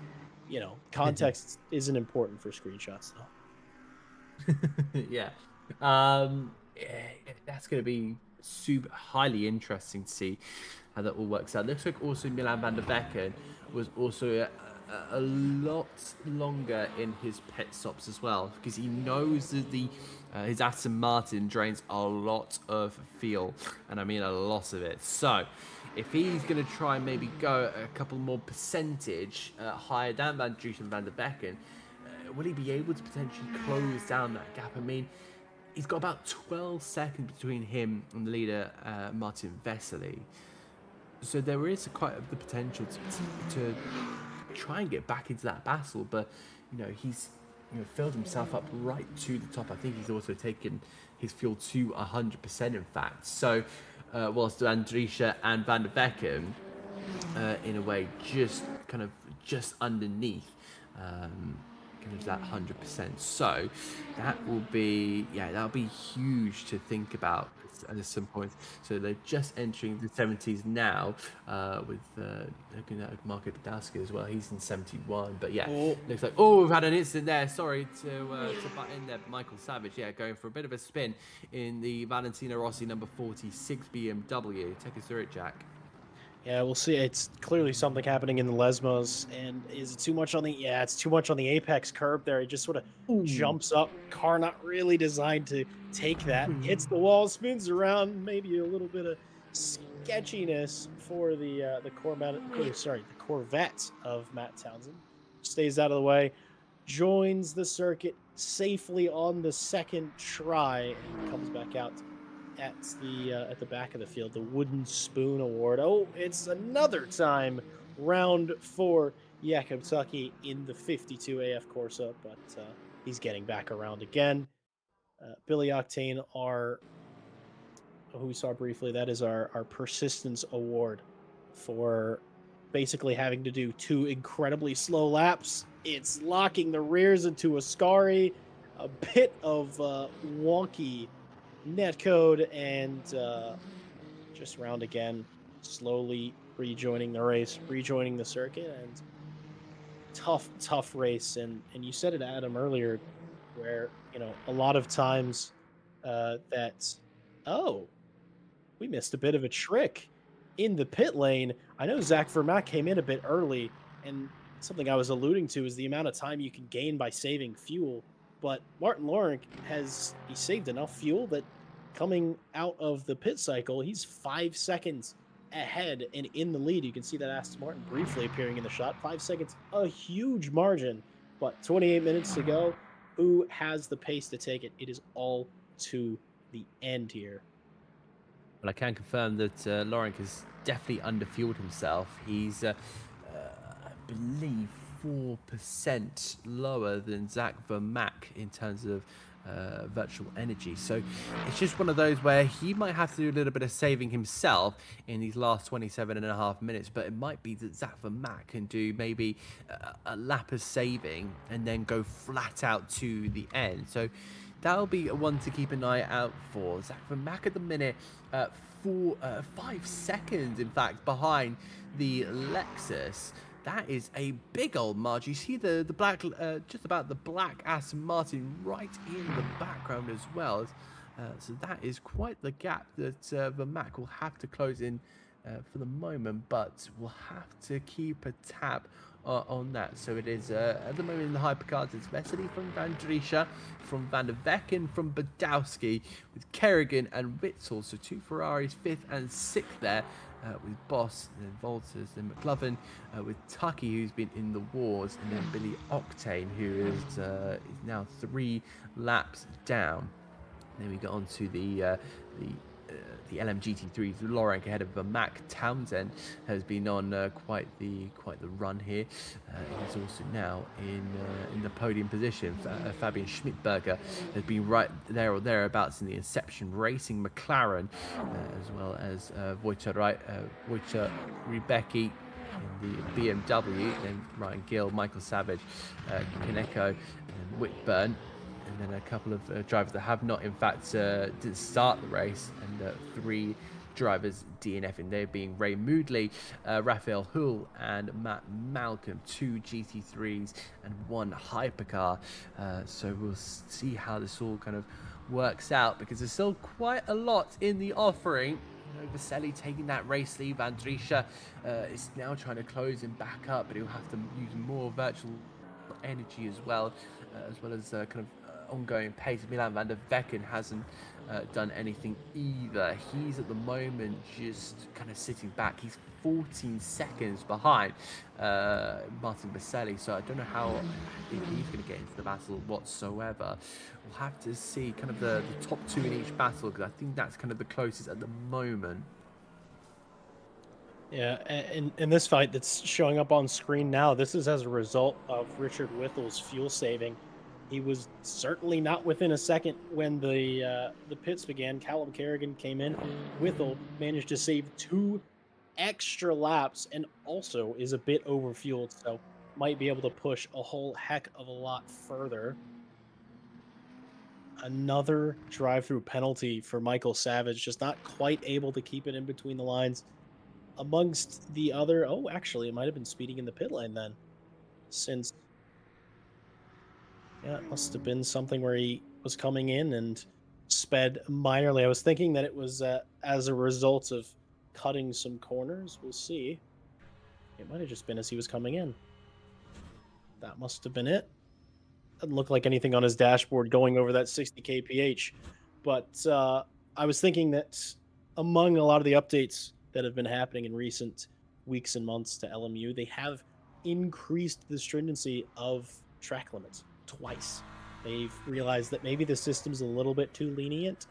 Context isn't important for screenshots, though. Yeah. That's going to be super highly interesting to see how that all works out. Looks like also Milan van der Becken was also a lot longer in his pit stops as well, because he knows that his Aston Martin drains a lot of fuel, and I mean a lot of it. So if he's going to try and maybe go a couple more percentage higher than Van Driesche and Van der Becken, will he be able to potentially close down that gap? I mean, he's got about 12 seconds between him and the leader, Martin Vesely. So there is quite the potential to try and get back into that battle, but he's filled himself up right to the top. I think he's also taken his fuel to 100%, in fact. So whilst Van Driesche and Van der Becken, in a way, just underneath that 100%. So that will be that'll be huge to think about at some point. So they're just entering the 70s now, with looking at Marco Podolski as well. He's in 71, but looks like we've had an incident there. Sorry to butt in there. Michael Savage, going for a bit of a spin in the Valentino Rossi number 46 BMW. Take us through it, Jack. Yeah, we'll see. It's clearly something happening in the Lesmos, and is it too much on the? Yeah, it's too much on the apex curb there. It just sort of jumps up. Car not really designed to take that. Hits the wall, spins around. Maybe a little bit of sketchiness for the Corvette of Matt Townsend. Stays out of the way, joins the circuit safely on the second try, and comes back out at the back of the field. The Wooden Spoon Award. It's another time round for Jakob Tucky in the 52 AF Corsa, but he's getting back around again. Billy Octane, who we saw briefly, that is our Persistence Award for basically having to do 2 incredibly slow laps. It's locking the rears into Ascari, a bit of wonky netcode, and just round again, slowly rejoining the race, rejoining the circuit, and tough race. And you said it, Adam, earlier, where a lot of times we missed a bit of a trick in the pit lane. I know Zach Vermaat came in a bit early, and something I was alluding to is the amount of time you can gain by saving fuel. But Martin Lawrence he saved enough fuel that coming out of the pit cycle, he's 5 seconds ahead and in the lead. You can see that Aston Martin briefly appearing in the shot. 5 seconds, a huge margin. But 28 minutes to go. Who has the pace to take it? It is all to the end here. But I can confirm that Lawrence has definitely underfueled himself. He's, I believe, 4% lower than Zach Vermack in terms of virtual energy. So it's just one of those where he might have to do a little bit of saving himself in these last 27.5 minutes, but it might be that Zach Vermack can do maybe a lap of saving and then go flat out to the end. So that'll be one to keep an eye out for. Zach Vermack at the minute, 5 seconds, in fact, behind the Lexus. That is a big old margin. You see the black, just about the black Aston Martin right in the background as well. So that is quite the gap that Vermack will have to close in for the moment, but we'll have to keep a tab on that. So it is at the moment in the hypercars, it's Vesely from Van Driesche, from Van der Vecken, from Badowski, with Kerrigan and Witzel. So 2 Ferraris, 5th and 6th there. With Boss, and then Volters, then McLovin, with Tucky, who's been in the wars, and then Billy Octane, who is now 3 laps down. And then we go on to the LMGT3s. Lawrence ahead of Vermack. Townsend has been on quite the run here. He's also now in the podium position. Fabian Schmidberger has been right there or thereabouts in the Inception Racing McLaren, as well as Wojciech Rebecki in the BMW, then Ryan Gill, Michael Savage, Kaneko, and Whitburn. And then a couple of drivers that have not, in fact, didn't start the race, and 3 drivers DNFing. They're being Ray Moodley, Raphael Hull, and Matt Malcolm. 2 GT3s and 1 hypercar. So we'll see how this all kind of works out, because there's still quite a lot in the offering. Vesely taking that race lead. Van Driesche is now trying to close him back up, but he'll have to use more virtual energy as well as kind of ongoing pace. Milan van der Vecken hasn't done anything either. He's at the moment just kind of sitting back. He's 14 seconds behind Martin Vesely, so I don't know how if he's going to get into the battle whatsoever. We'll have to see kind of the top 2 in each battle, because I think that's kind of the closest at the moment. Yeah, in this fight that's showing up on screen now, this is as a result of Richard Whittle's fuel saving. He was certainly not within a second when the pits began. Callum Kerrigan came in. Whittle managed to save 2 extra laps and also is a bit overfueled, so might be able to push a whole heck of a lot further. Another drive-through penalty for Michael Savage, just not quite able to keep it in between the lines. Amongst the other, oh, actually, it might have been speeding in the pit lane then, since, yeah, it must have been something where he was coming in and sped minorly. I was thinking that it was as a result of cutting some corners. We'll see. It might have just been as he was coming in. That must have been it. Doesn't look like anything on his dashboard going over that 60 kph. But I was thinking that among a lot of the updates that have been happening in recent weeks and months to LMU, they have increased the stringency of track limits twice. They've realized that maybe the system's a little bit too lenient.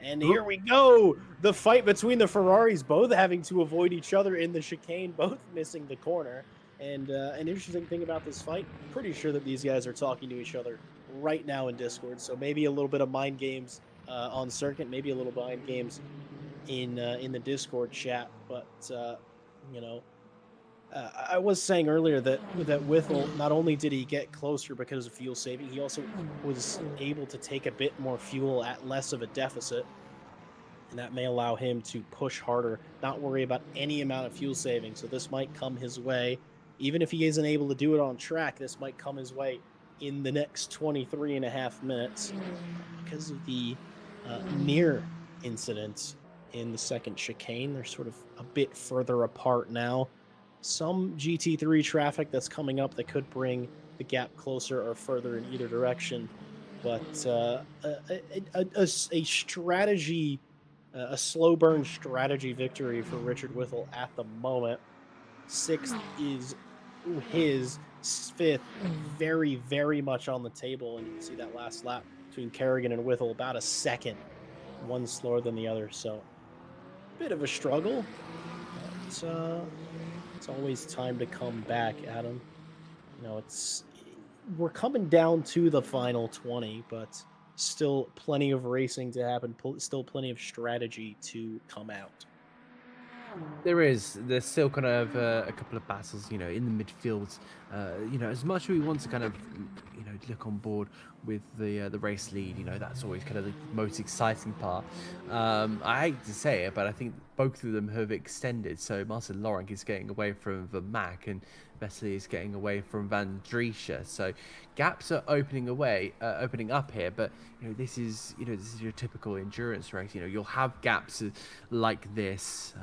And here we go! The fight between the Ferraris, both having to avoid each other in the chicane, both missing the corner. And an interesting thing about this fight, pretty sure that these guys are talking to each other right now in Discord. So maybe a little bit of mind games on circuit, maybe a little mind games in the Discord chat. But you know, I was saying earlier that Whittle, not only did he get closer because of fuel saving, he also was able to take a bit more fuel at less of a deficit. And that may allow him to push harder, not worry about any amount of fuel saving. So this might come his way. Even if he isn't able to do it on track, this might come his way in the next 23.5 minutes because of the near incident in the second chicane. They're sort of a bit further apart now. some GT3 traffic that's coming up that could bring the gap closer or further in either direction. But a strategy, a slow burn strategy victory for Richard Whittle at the moment. Sixth is his, fifth very, very much on the table. And you can see that last lap between Kerrigan and Whittle about a second, one slower than the other. So bit of a struggle, but it's always time to come back, Adam. It's we're coming down to the final 20, but still plenty of racing to happen, still plenty of strategy to come out. There's still kind of a couple of battles, in the midfield. As much as we want to kind of, look on board with the race lead, that's always kind of the most exciting part. I hate to say it, but I think both of them have extended. So Martin Lawrence is getting away from Vermaak, and Vesely is getting away from Van Driesche. So gaps are opening up here. But this is your typical endurance race. You'll have gaps like this,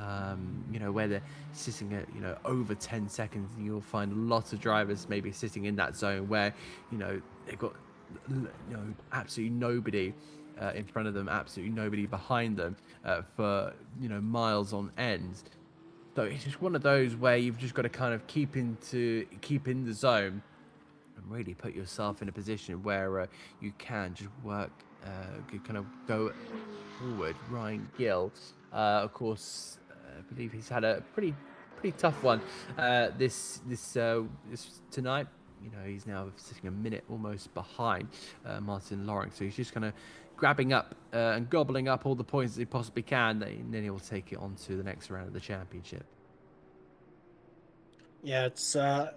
where they're sitting at over 10 seconds, and you'll find lots of drivers maybe sitting in that zone where they've got absolutely nobody in front of them, absolutely nobody behind them for miles on end. So it's just one of those where you've just got to kind of keep in the zone and really put yourself in a position where you can just work, kind of go forward. Ryan Gill, of course, I believe he's had a pretty tough one this tonight. He's now sitting a minute almost behind Martin Lawrence, so he's just kind of grabbing up and gobbling up all the points that he possibly can, and then he'll take it on to the next round of the championship. Yeah, it's round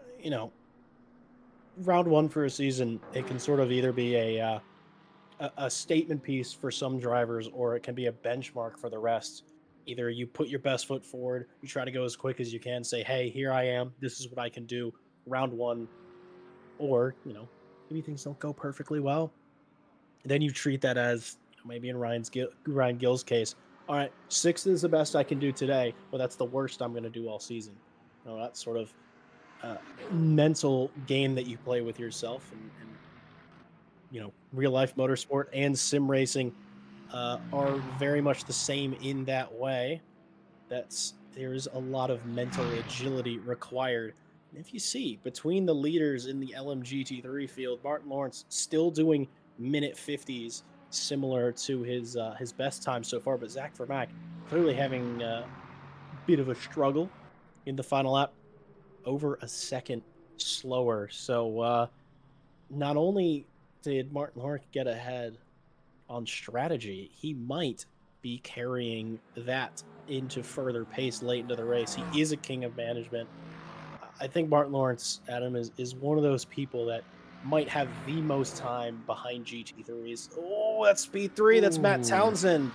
one for a season. It can sort of either be a statement piece for some drivers, or it can be a benchmark for the rest. Either you put your best foot forward, you try to go as quick as you can, say, "Hey, here I am. This is what I can do." Round one, or maybe things don't go perfectly well. Then you treat that as, maybe in Ryan Gill's case, all right, sixth is the best I can do today, but that's the worst I'm going to do all season. That sort of mental game that you play with yourself, and real life motorsport and sim racing are very much the same in that way. There's a lot of mental agility required. And if you see between the leaders in the LMGT3 field, Martin Lawrence still doing minute 50s, similar to his best time so far, but Zach Vermaak clearly having a bit of a struggle in the final lap, over a second slower. So not only did Martin Lawrence get ahead on strategy, he might be carrying that into further pace late into the race. He is a king of management. I think Martin Lawrence, Adam, is one of those people that might have the most time behind GT3s. Oh, that's speed 3. That's Matt Townsend.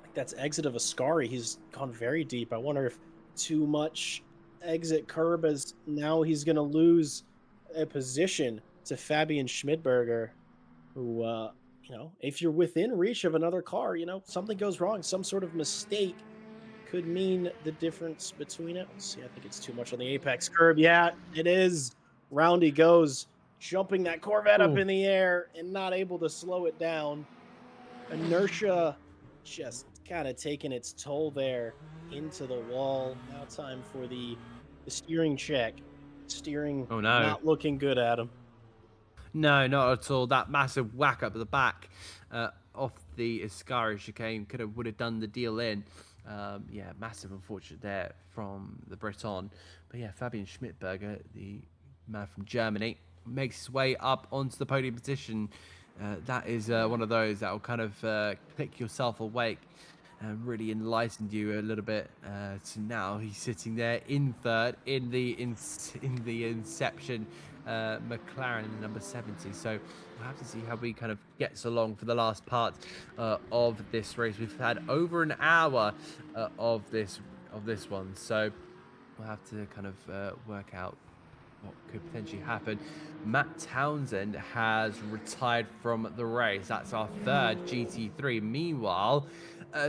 Like, that's exit of Ascari. He's gone very deep. I wonder if too much exit curb, as now he's going to lose a position to Fabian Schmidberger, who, if you're within reach of another car, something goes wrong, some sort of mistake could mean the difference between it. Let's see, I think it's too much on the apex curb. Yeah, it is. Roundy goes, jumping that Corvette up in the air and not able to slow it down. Inertia just kind of taking its toll there into the wall. Now time for the steering check. Steering not looking good, Adam. No, not at all. That massive whack up at the back off the Ascari chicane would have done the deal in. Massive unfortunate there from the Breton. But yeah, Fabian Schmidberger, the man from Germany, makes his way up onto the podium position. That is one of those that will kind of click yourself awake and really enlightened you a little bit. So now he's sitting there in third in the Inception McLaren number 70. So we'll have to see how he kind of gets along for the last part of this race. We've had over an hour of this one, so we'll have to kind of work out what could potentially happen. Matt Townsend has retired from the race. That's our third GT3. Meanwhile,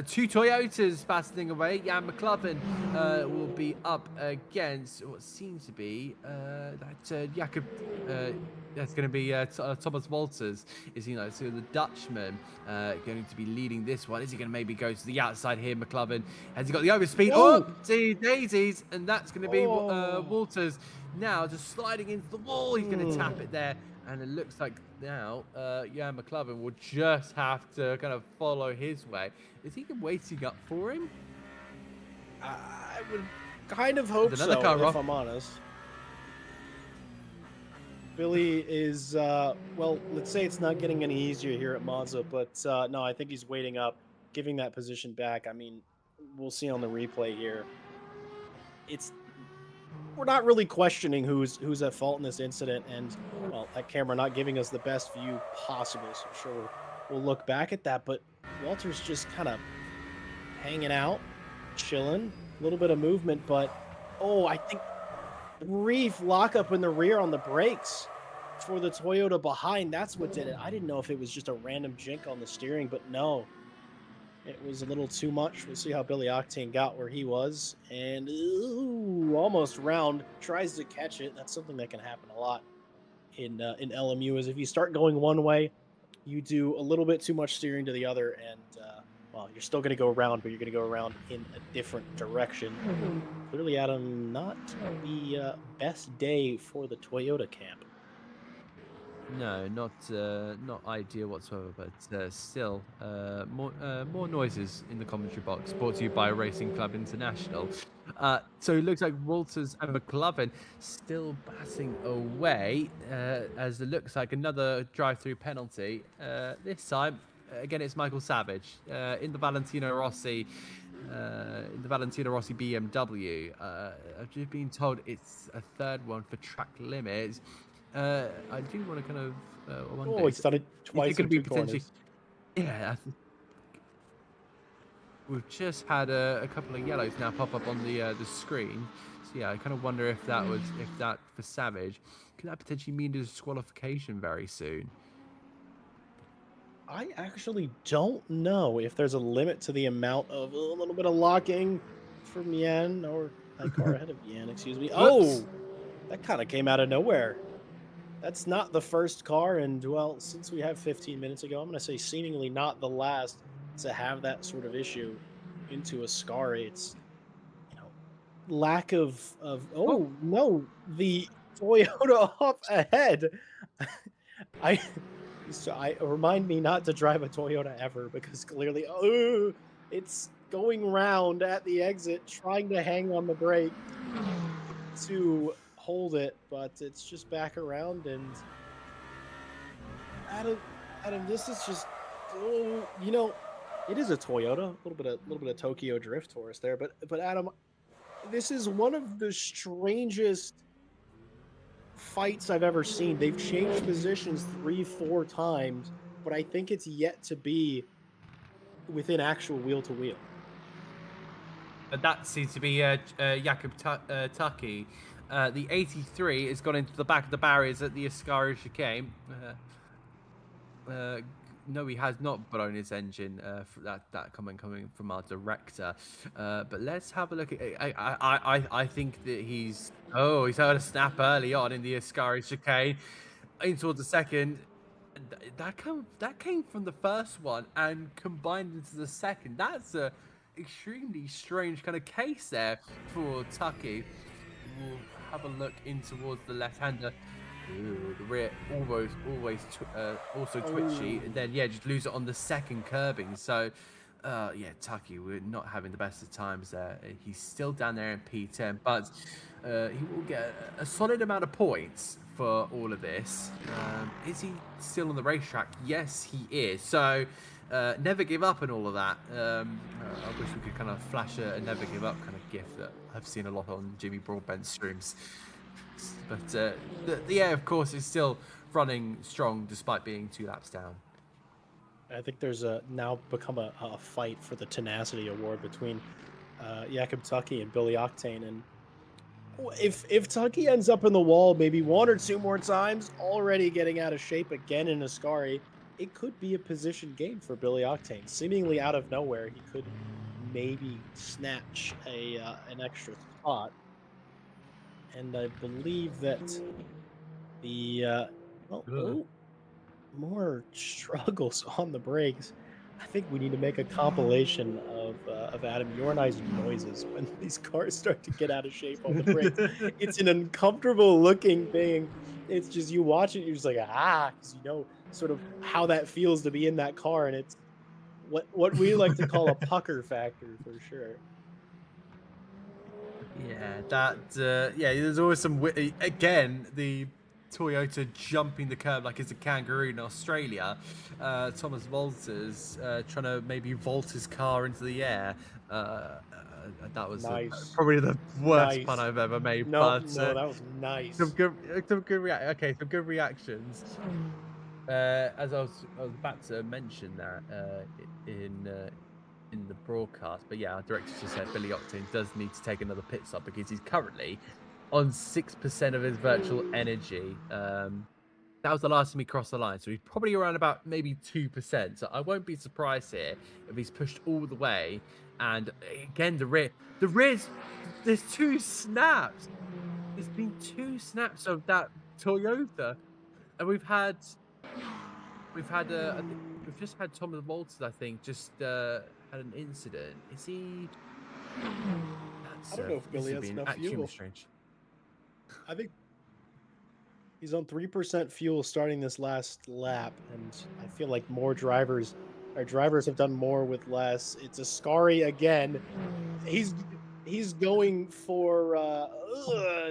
two Toyotas battling away. Jan McLovin will be up against what seems to be Jakob. That's going to be Thomas Walters. Is so the Dutchman going to be leading this one? Is he going to maybe go to the outside here? McLovin has he got the overspeed? Oh, Oh, see daisies, and that's going to be oh. Walters now just sliding into the wall. He's going to tap it there, and it looks like now Jan McLovin will just have to kind of follow his way. Is he waiting up for him? I would kind of hope There's another so, car if I'm honest. Billy is, well, let's say it's not getting any easier here at Monza, but no, I think he's waiting up, giving that position back. I mean, we'll see on the replay here. We're not really questioning who's at fault in this incident, and well, that camera not giving us the best view possible, so I'm sure we'll look back at that. But Walter's just kind of hanging out, chilling, a little bit of movement, but oh, I think brief lockup in the rear on the brakes for the Toyota behind. That's what did it. I didn't know if it was just a random jink on the steering, but no. It was a little too much. We'll see how Billy Octane got where he was. And ooh, almost round. Tries to catch it. That's something that can happen a lot in LMU, is if you start going one way, you do a little bit too much steering to the other, and well, you're still going to go around, but you're going to go around in a different direction. Clearly, Adam, not the best day for the Toyota camp. No, not ideal whatsoever, but still more noises in the commentary box. Brought to you by Racing Club International. So it looks like Walters and McLovin still batting away, as it looks like another drive-through penalty. This time, again, it's Michael Savage in the Valentino Rossi. In the Valentino Rossi BMW. I've just been told it's a third one for track limits. I do want to kind of wonder. Oh, he's done it twice in two corners. Yeah, we've just had a couple of yellows now pop up on the screen. So yeah, I kind of wonder if that for Savage, could that potentially mean disqualification very soon? I actually don't know if there's a limit to the amount of a little bit of locking from Yan, or that car ahead of Yan, excuse me. Oh, that kind of came out of nowhere. That's not the first car, and well, since we have 15 minutes ago, I'm going to say seemingly not the last to have that sort of issue into a scar. It's, lack of oh no, the Toyota up ahead. I remind me not to drive a Toyota ever, because clearly, it's going round at the exit, trying to hang on the brake to hold it, but it's just back around. And Adam, this is just, it is a Toyota, a little bit of Tokyo drift for us there, but Adam, this is one of the strangest fights I've ever seen. They've changed positions 3-4 times, but I think it's yet to be within actual wheel to wheel. But that seems to be Jakob Tucky. The 83 has gone into the back of the barriers at the Ascari chicane. No, he has not blown his engine. For that comment coming from our director. But let's have a look at. I think that he's heard a snap early on in the Ascari chicane, in towards the second. That came from the first one and combined into the second. That's a extremely strange kind of case there for Tucky. We'll have a look in towards the left-hander. Ooh, the rear always also twitchy, and then just lose it on the second curbing. So Tucky, we're not having the best of times there. He's still down there in P10, but he will get a solid amount of points for all of this. Is he still on the racetrack? Yes, he is. So never give up and all of that. I wish we could kind of flash a never give up kind of gif that I've seen a lot on Jimmy Broadbent's streams. But the air, of course, is still running strong despite being 2 laps down. I think there's now become a fight for the tenacity award between Jakob Tucky and Billy Octane, and If Tucky ends up in the wall maybe one or two more times, already getting out of shape again in Ascari, it could be a position gain for Billy Octane. Seemingly out of nowhere, he could maybe snatch an extra spot. And I believe that the well, Ugh. oh, more struggles on the brakes. I think we need to make a compilation of Adam, your and I's noises when these cars start to get out of shape on the brakes. It's an uncomfortable looking thing. It's just you watch it, you're just like, ah, because you know sort of how that feels to be in that car, and it's what we like to call a pucker factor for sure. Yeah, that yeah, there's always some again the Toyota jumping the curb like it's a kangaroo in Australia. Thomas Walters trying to maybe vault his car into the air. That was Nice, probably the worst pun nice. I've ever made, No, but no, that was some nice. good okay, some good reactions. As I was about to mention that in the broadcast. But yeah, our director just said Billy Octane does need to take another pit stop because he's currently on 6% of his virtual energy. That was the last time he crossed the line, so he's probably around about maybe 2%. So I won't be surprised here if he's pushed all the way. And again, the rear's, there's two snaps. There's been two snaps of that Toyota, and we've had I think we've just had Thomas Walters, I think, just had an incident. Is he? I That's don't know if this Billy has has been enough extremely fuel. strange. I think he's on 3% fuel starting this last lap, and I feel like more drivers our drivers have done more with less. It's Ascari again. He's he's going for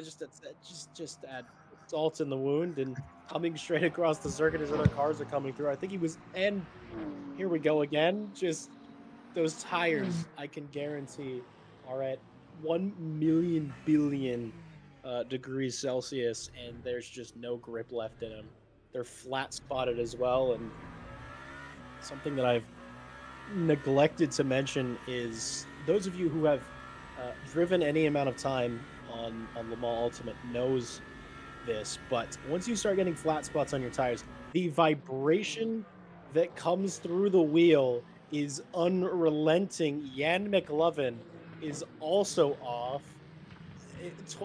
just add salt in the wound and coming straight across the circuit as other cars are coming through. I think he was, and here we go again. Just those tires, I can guarantee, are at 1 million billion degrees Celsius, and there's just no grip left in them. They're flat spotted as well, and something that I've neglected to mention is those of you who have driven any amount of time on Le Mans Ultimate knows this, but once you start getting flat spots on your tires, the vibration that comes through the wheel is unrelenting. Jan McLovin is also off.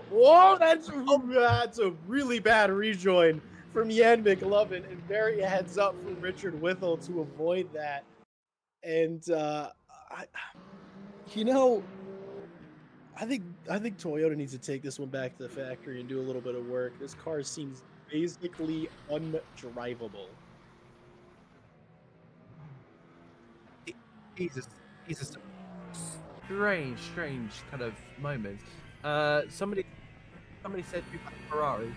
Whoa, that's a really bad rejoin from Jan McLovin, and very heads up for Richard Whittle to avoid that. And I, you know, I think Toyota needs to take this one back to the factory and do a little bit of work. This car seems basically undrivable. It- he's a strange kind of moment. Somebody said Ferrari.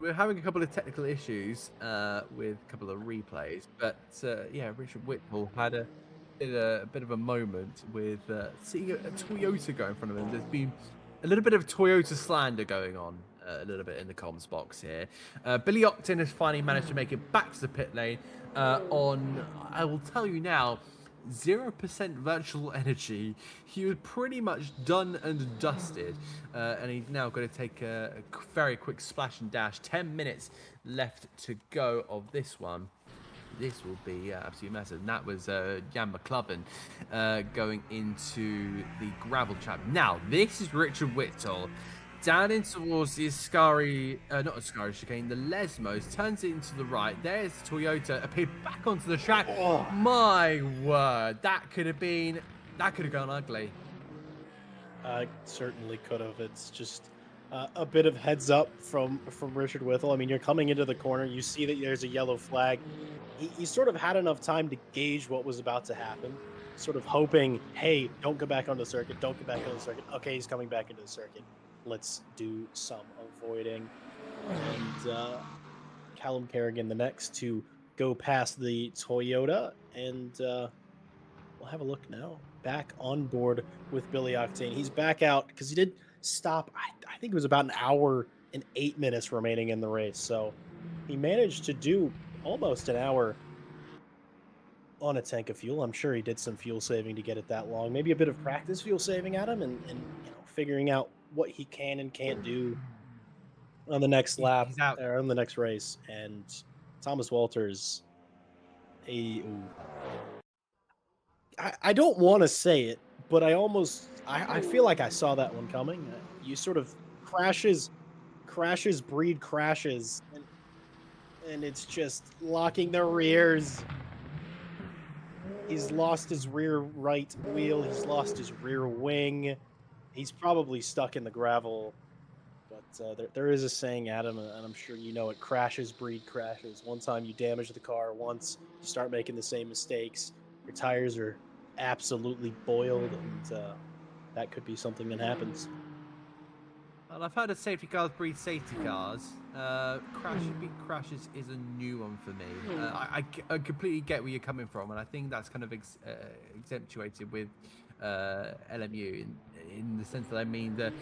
We're having a couple of technical issues with a couple of replays, but yeah, Richard Whittle had a bit of a moment with seeing a Toyota go in front of him. There's been a little bit of Toyota slander going on a little bit in the comms box here. Billy Octane has finally managed to make it back to the pit lane on, I will tell you now, 0% virtual energy. He was pretty much done and dusted, and he's now going to take a very quick splash and dash. 10 minutes left to go of this one. This will be absolutely massive. And that was Jan McLovin going into the gravel trap. Now, this is Richard Whittle. Down in towards the Ascari, not Ascari chicane, the Lesmos, turns it into the right. There's Toyota, appeared back onto the track. Oh, My word, that could have gone ugly. I certainly could have. It's just a bit of heads up from Richard Whittle. I mean, you're coming into the corner, you see that there's a yellow flag. He sort of had enough time to gauge what was about to happen, sort of hoping, hey, don't go back on the circuit, don't go back on the circuit. Okay, he's coming back into the circuit. Let's do some avoiding. And Callum Kerrigan, the next to go past the Toyota, and we'll have a look now. Back on board with Billy Octane. He's back out because he did stop. I think it was about an hour and 8 minutes remaining in the race. So he managed to do almost an hour on a tank of fuel. I'm sure he did some fuel saving to get it that long. Maybe a bit of practice fuel saving at him, and figuring out what he can and can't do on the next lap He's out. or on the next race. And Thomas Walters, a ooh, I don't want to say it, but I feel like I saw that one coming. You sort of crashes breed crashes, and it's just locking the rears. He's lost his rear right wheel. He's lost his rear wing. He's probably stuck in the gravel. But there is a saying, Adam, and I'm sure you know it: crashes breed crashes. One time you damage the car, once you start making the same mistakes, your tires are absolutely boiled, and that could be something that happens. Well, I've heard of safety cars breed safety cars. Big crashes is a new one for me. I completely get where you're coming from, and I think that's kind of exemptuated with LMU in the sense that I mean that,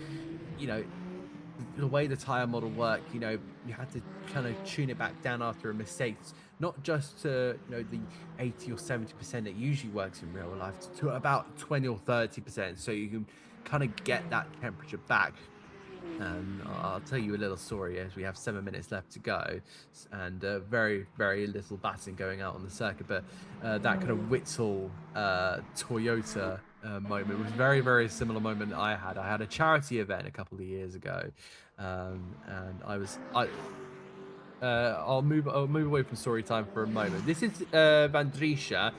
you know, the way the tire model worked, you know, you had to kind of tune it back down after a mistake, not just to, you know, the 80 or 70% that usually works in real life, to about 20 or 30%, so you can kind of get that temperature back. And I'll tell you a little story as we have 7 minutes left to go, and very, very little batting going out on the circuit. But that kind of Whittle Toyota moment was very, very similar moment I had. I had a charity event a couple of years ago, and I'll move away from story time for a moment. This is Van Driesche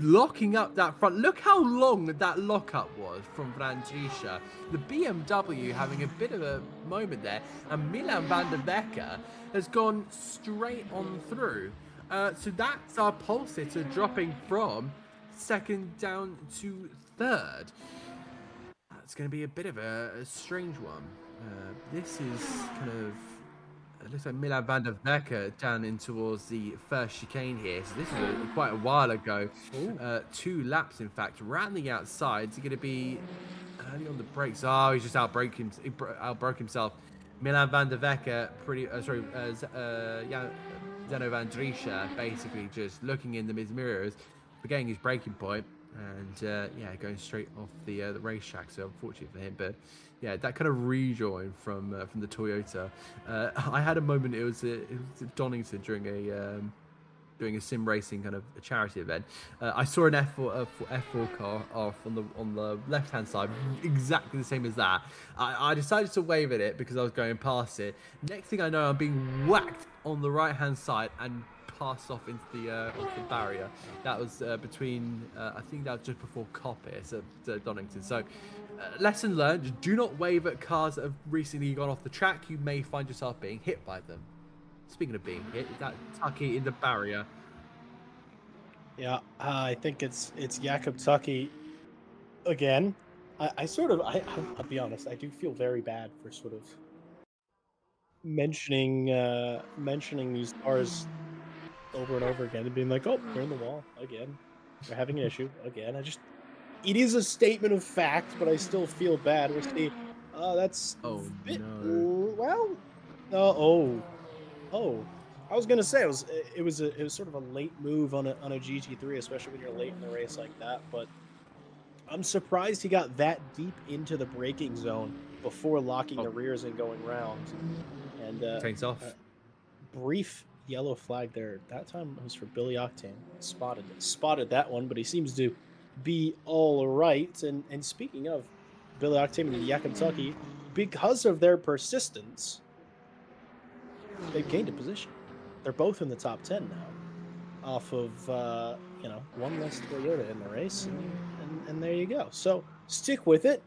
locking up that front. Look how long that lockup was from Van Driesche. The BMW having a bit of a moment there, and Milan van der Becker has gone straight on through. So that's our pole sitter dropping from second down to third. That's going to be a bit of a strange one. This is kind of, it looks like Milan van der Becker down in towards the first chicane here. So this is quite a while ago. 2 laps, in fact, around the outside. Is he going to be early on the brakes? Oh, he's just outbroke himself. Milan van der Becker, Zeno van Driesche, basically just looking in the mirrors, forgetting his braking point, and going straight off the racetrack. So unfortunate for him, but yeah, that kind of rejoin from the Toyota. I had a moment. It was Donington during a sim racing kind of a charity event. I saw an F4 car off on the left hand side, exactly the same as that. I decided to wave at it because I was going past it. Next thing I know, I'm being whacked on the right hand side and passed off into the barrier. That was between I think that was just before Coppice at Donington. So lesson learned: do not wave at cars that have recently gone off the track. You may find yourself being hit by them. Speaking of being hit, that Tucky in the barrier. Yeah, I think it's Jakob Tucky again. I'll be honest, I do feel very bad for sort of mentioning these cars over and over again and being like, oh, they're in the wall again. They're having an issue again. It is a statement of fact, but I still feel bad. We'll see. That's no. Well, I was gonna say it was sort of a late move on a GT3, especially when you're late in the race like that. But I'm surprised he got that deep into the braking zone before locking the rears and going round. And takes off. Brief yellow flag there. That time it was for Billy Octane. Spotted that one, but he seems to be all right. And speaking of Billy Octane and Jakob Tucky, because of their persistence, they've gained a position. They're both in the top 10 now, off of one less Toyota in the race, and there you go. So stick with it.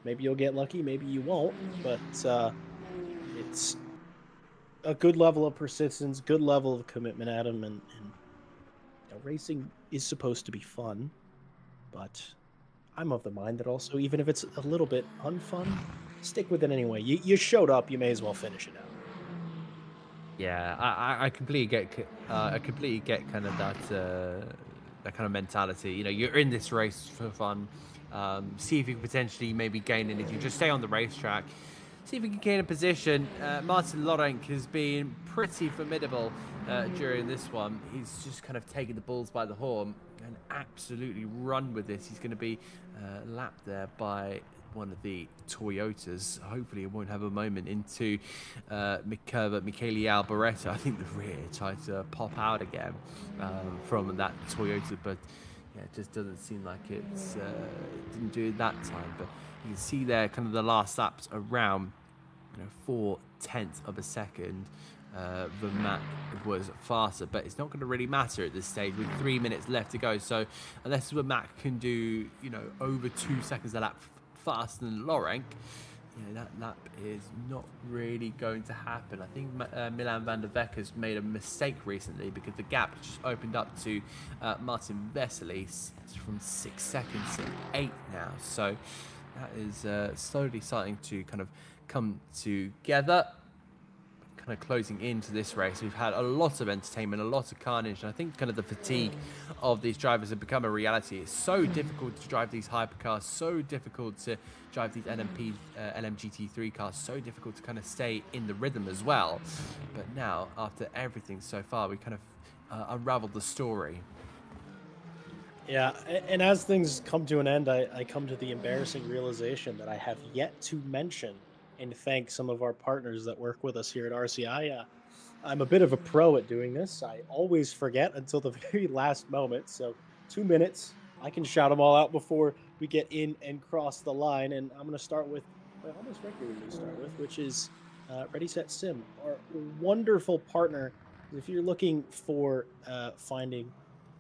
Maybe you'll get lucky, maybe you won't, but it's a good level of persistence, good level of commitment, Adam, and racing is supposed to be fun, but I'm of the mind that also, even if it's a little bit unfun, stick with it anyway. You showed up, you may as well finish it out. Yeah, I completely get kind of that kind of mentality. You know, you're in this race for fun. See if you can potentially maybe gain anything. Just stay on the racetrack. See if you can gain a position. Martin Lorenk has been pretty formidable during this one. He's just kind of taking the bulls by the horn and absolutely run with this. He's going to be lapped there by one of the Toyotas. Hopefully, it won't have a moment into Michele Alboreto. I think the rear tried to pop out again from that Toyota, but yeah, it just doesn't seem like it didn't do it that time. But you can see there kind of the last laps around 4/10 of a second. The Mac was faster, but it's not going to really matter at this stage with 3 minutes left to go. So unless the Mac can do over 2 seconds a lap faster than Laurent, that lap is not really going to happen. I think Milan van der Beek has made a mistake recently because the gap just opened up to Martin Vesely from 6 seconds to 8 now. So that is slowly starting to kind of come together. Kind of closing into this race, we've had a lot of entertainment, a lot of carnage, and I think kind of the fatigue of these drivers have become a reality. It's so difficult to drive these hypercars, so difficult to drive these LMGT3 cars, so difficult to kind of stay in the rhythm as well. But now, after everything so far, we kind of unraveled the story. Yeah, and as things come to an end, I come to the embarrassing realization that I have yet to mention and thank some of our partners that work with us here at RCI. I'm a bit of a pro at doing this. I always forget until the very last moment. So 2 minutes, I can shout them all out before we get in and cross the line. And I'm going to start with what I almost regularly start with, which is Ready Set Sim, our wonderful partner. If you're looking for finding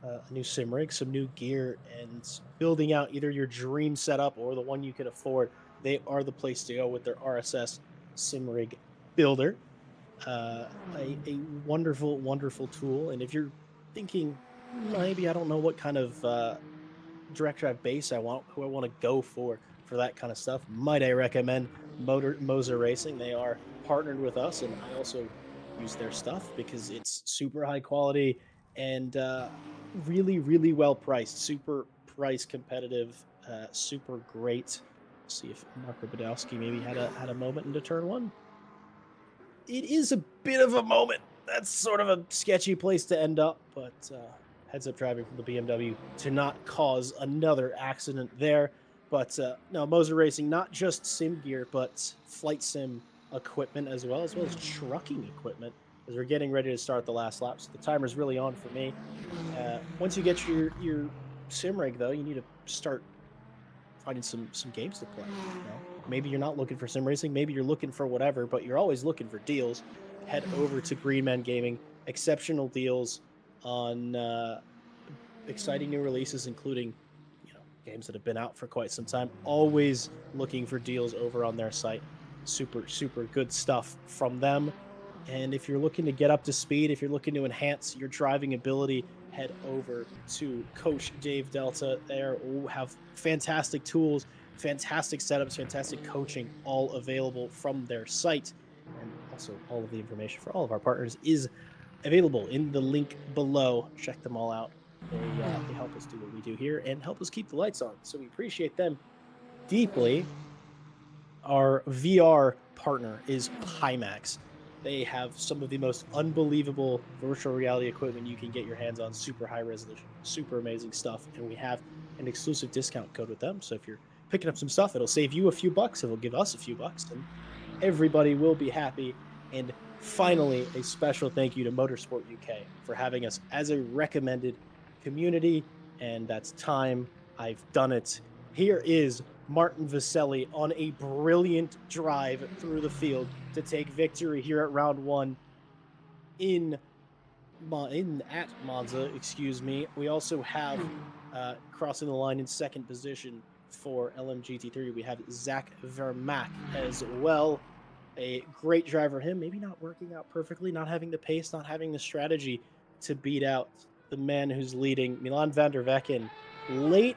a new sim rig, some new gear, and building out either your dream setup or the one you can afford, they are the place to go with their RSS sim rig builder. A wonderful, wonderful tool. And if you're thinking, maybe I don't know what kind of direct drive base I want, who I want to go for that kind of stuff, might I recommend Moser Racing. They are partnered with us, and I also use their stuff because it's super high quality and really, really well priced, super price competitive, super great. See if Marco Badowski maybe had a moment into turn one. It is a bit of a moment. That's sort of a sketchy place to end up, but heads up driving from the BMW to not cause another accident there. But no, Moser Racing, not just sim gear, but flight sim equipment as well as trucking equipment as we're getting ready to start the last lap. So the timer's really on for me. Once you get your sim rig, though, you need to start finding some games to play. Maybe you're not looking for sim racing, maybe you're looking for whatever, but you're always looking for deals. Head over to Green Man Gaming. Exceptional deals on exciting new releases, including games that have been out for quite some time. Always looking for deals over on their site. Super, super good stuff from them. And if you're looking to get up to speed, if you're looking to enhance your driving ability, head over to Coach Dave Delta. They have fantastic tools, fantastic setups, fantastic coaching, all available from their site. And also all of the information for all of our partners is available in the link below. Check them all out. They help us do what we do here and help us keep the lights on. So we appreciate them deeply. Our VR partner is Pimax. They have some of the most unbelievable virtual reality equipment you can get your hands on. Super high resolution, super amazing stuff. And we have an exclusive discount code with them. So if you're picking up some stuff, it'll save you a few bucks. It'll give us a few bucks. And everybody will be happy. And finally, a special thank you to Motorsport UK for having us as a recommended community. And that's time. I've done it. Here is Martin Vesely on a brilliant drive through the field to take victory here at round one at Monza, excuse me. We also have crossing the line in second position for LMGT3. We have Zach Vermaak as well. A great driver, him, maybe not working out perfectly, not having the pace, not having the strategy to beat out the man who's leading, Milan van der Beek. Late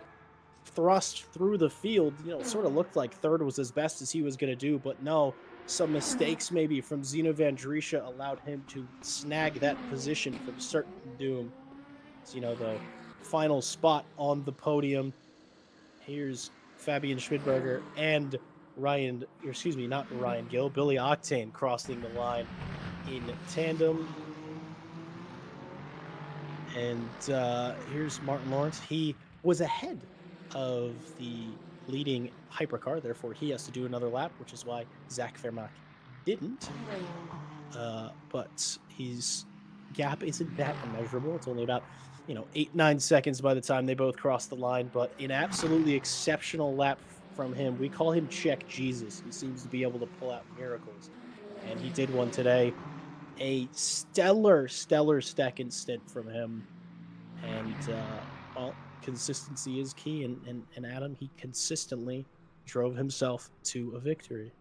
thrust through the field, it sort of looked like third was as best as he was going to do, but no, some mistakes maybe from Zeno van Drisha allowed him to snag that position from certain doom. So, the final spot on the podium. Here's Fabian Schmidberger and Billy Octane crossing the line in tandem. And here's Martin Lawrence. He was ahead of the leading hypercar, therefore he has to do another lap, which is why Zach Vermaak didn't. But his gap isn't that immeasurable. It's only about 8 9 seconds by the time they both cross the line. But an absolutely exceptional lap from him. We call him Check Jesus. He seems to be able to pull out miracles, and he did one today. A stellar second stint from him, and well, consistency is key. And Adam, he consistently drove himself to a victory.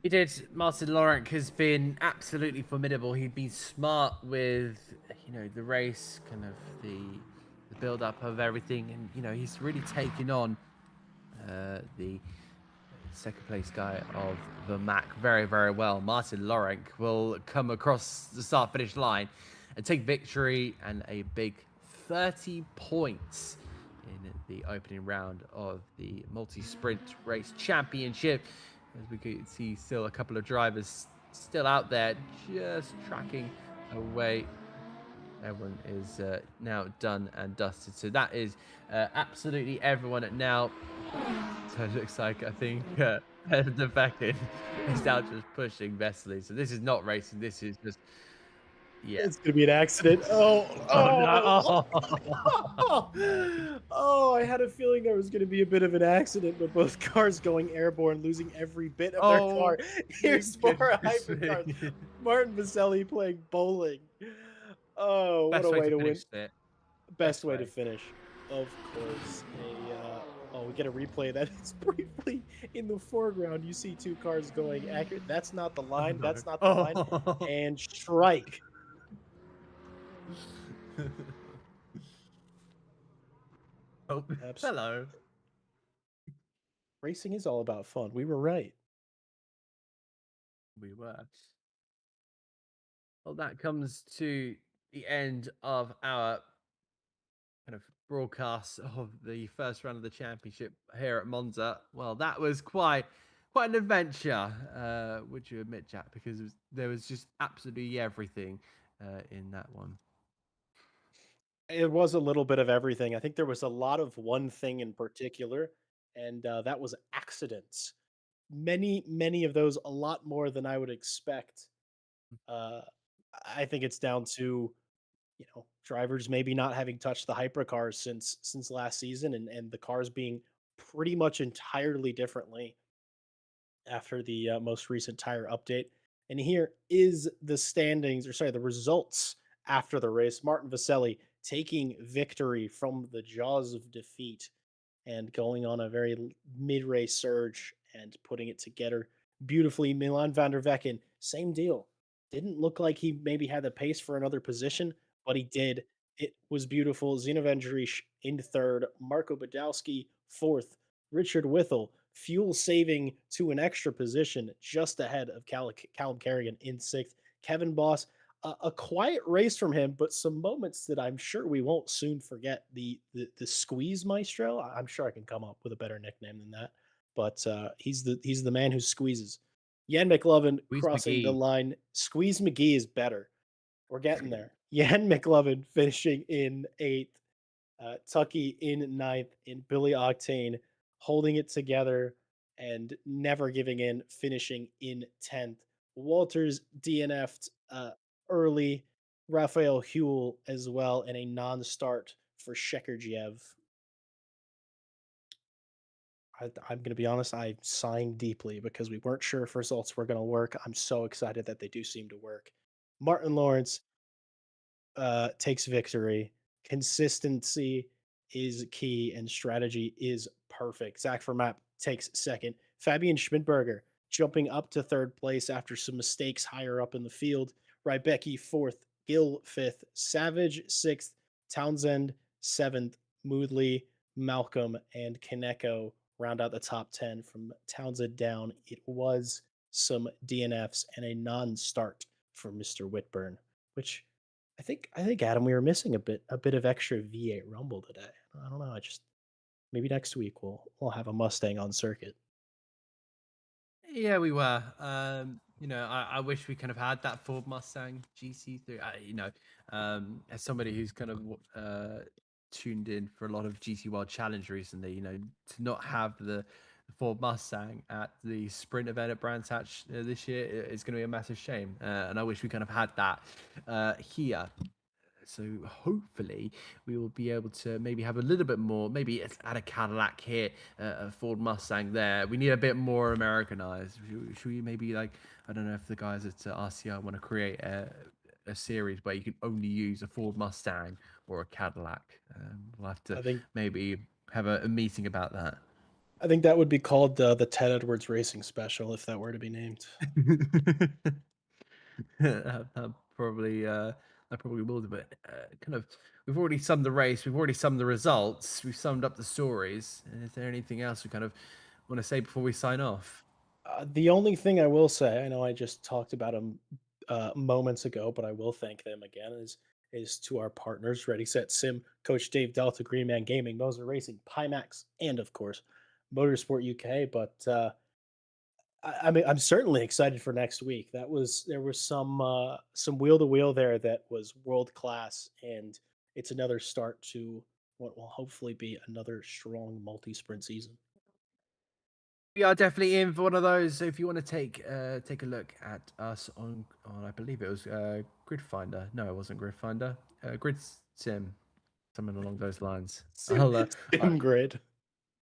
He did. Martin Laurent has been absolutely formidable. He'd been smart with, the race, kind of the build up of everything, and he's really taken on the second place guy of the MAC very, very well. Martin Laurent will come across the start finish line and take victory and a big 30 points in the opening round of the multi sprint race championship. As we can see, still a couple of drivers still out there just tracking away. Everyone is now done and dusted. So that is absolutely everyone now. So it looks like, I think, the Beckett is now just pushing Vesely. So this is not racing. This is just, yeah. It's gonna be an accident. Oh, Oh, oh, no. oh! I had a feeling there was gonna be a bit of an accident, but both cars going airborne, losing every bit of their car. Oh, my Here's more goodness hypercars. me. Martin Vaselli playing bowling. Oh, what a Best way way to to finish win! it. Best Best way to way. finish, of course. Oh, we get a replay that is briefly in the foreground. You see two cars going accurate. That's not the Oh, line. no. That's not the line. Oh. And strike. Oh, Abs- hello. Racing is all about fun. We were right. We were. Well, that comes to the end of our kind of broadcast of the first round of the championship here at Monza. Well, that was quite an adventure, would you admit, Jack? Because there was just absolutely everything in that one. It was a little bit of everything. I think there was a lot of one thing in particular, and that was accidents. Many of those, a lot more than I would expect. Uh, I think it's down to drivers maybe not having touched the hypercars since last season, and the cars being pretty much entirely differently after the most recent tire update. And here is the standings, or sorry, the results after the race. Martin Vaselli taking victory from the jaws of defeat and going on a very mid-race surge and putting it together beautifully. Milan van der Vecken, same deal. Didn't look like he maybe had the pace for another position, but he did. It was beautiful. Zina van Driesche in third, Marco Badowski fourth, Richard Whittle fuel saving to an extra position just ahead of Callum Kerrigan in sixth. Kevin Boss, a quiet race from him, but some moments that I'm sure we won't soon forget. The squeeze maestro. I'm sure I can come up with a better nickname than that. But he's the man who squeezes. Jan McLovin Squeeze crossing the McGee. line. Squeeze McGee is better. We're getting there. Jan McLovin finishing in eighth. Tucky in ninth, and Billy Octane holding it together and never giving in, finishing in 10th. Walters DNF'd early. Raphael Huel as well, and a non-start for Shekerjiev. I'm going to be honest, I'm sighing deeply because we weren't sure if results were going to work. I'm so excited that they do seem to work. Martin Lawrence takes victory. Consistency is key, and strategy is perfect. Zach Vermaat takes second. Fabian Schmidberger jumping up to third place after some mistakes higher up in the field. Rybecki fourth. Gill fifth. Savage sixth. Townsend seventh. Moodley, Malcolm, and Kaneko round out the top 10 from Townsend down. It was some DNFs and a non-start for Mr. Whitburn, which I think Adam, we were missing a bit of extra V8 rumble today. I don't know. I just maybe next week we'll have a Mustang on circuit. Yeah, we were. I wish we kind of had that Ford Mustang GC3. As somebody who's kind of tuned in for a lot of GT World Challenge recently, to not have the Ford Mustang at the sprint event at Brands Hatch this year is going to be a massive shame. And I wish we kind of had that here. So hopefully we will be able to maybe have a little bit more, maybe add a Cadillac here, a Ford Mustang there. We need a bit more Americanized. Should we maybe, like, I don't know if the guys at RCI want to create a series where you can only use a Ford Mustang or a Cadillac. We'll have to I think maybe have a meeting about that. I think that would be called the Ted Edwards Racing Special if that were to be named. that probably that probably will do. But kind of, we've already summed the race. We've already summed the results. We've summed up the stories. And is there anything else we kind of want to say before we sign off? The only thing I will say, I know I just talked about them moments ago, but I will thank them again, is to our partners, Ready Set Sim, Coach Dave Delta, Green Man Gaming, Moser Racing, Pimax, and of course Motorsport UK. But I mean, I'm certainly excited for next week. There was some wheel to wheel there that was world class, and it's another start to what will hopefully be another strong multi sprint season. We are definitely in for one of those. So if you want to take a look at us on I believe it was Grid Finder. No, it wasn't Grid Finder. Grid Sim, something along those lines. Sim, I'll sim grid,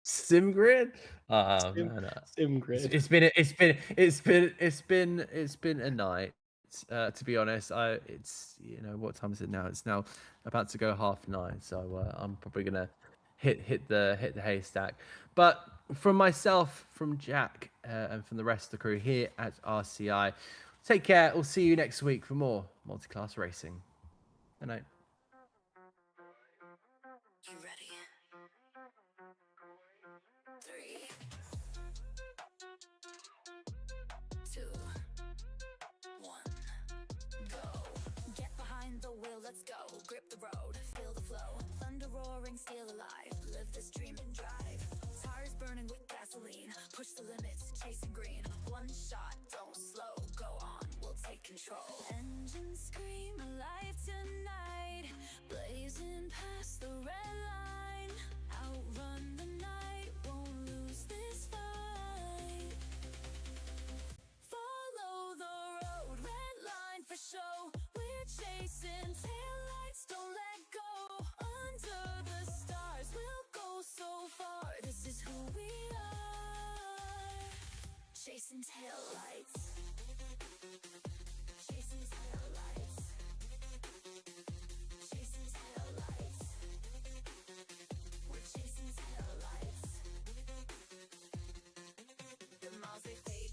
Sim Grid. Oh sim, man, sim grid. it's been a night. To be honest, it's what time is it now? It's now about to go 9:30. So I'm probably gonna hit the haystack. But from myself, from Jack, and from the rest of the crew here at RCI, take care. We'll see you next week for more multi-class racing. Good night. You ready? 3, 2, 1, go. Get behind the wheel, let's go. Grip the road, feel the flow. Thunder roaring, steel alive. Live this dream and drive. Tires burning with gasoline. Push the limits, chasing green. One shot, don't slow. Go on, we'll take control. Engines scream alive tonight. Blazing past the red line. Outrun the night, won't lose this fight. Follow the road, red line for show. We're chasing taillights, don't let go. Under the stars, we'll go so far. This is who we are. Chasing taillights.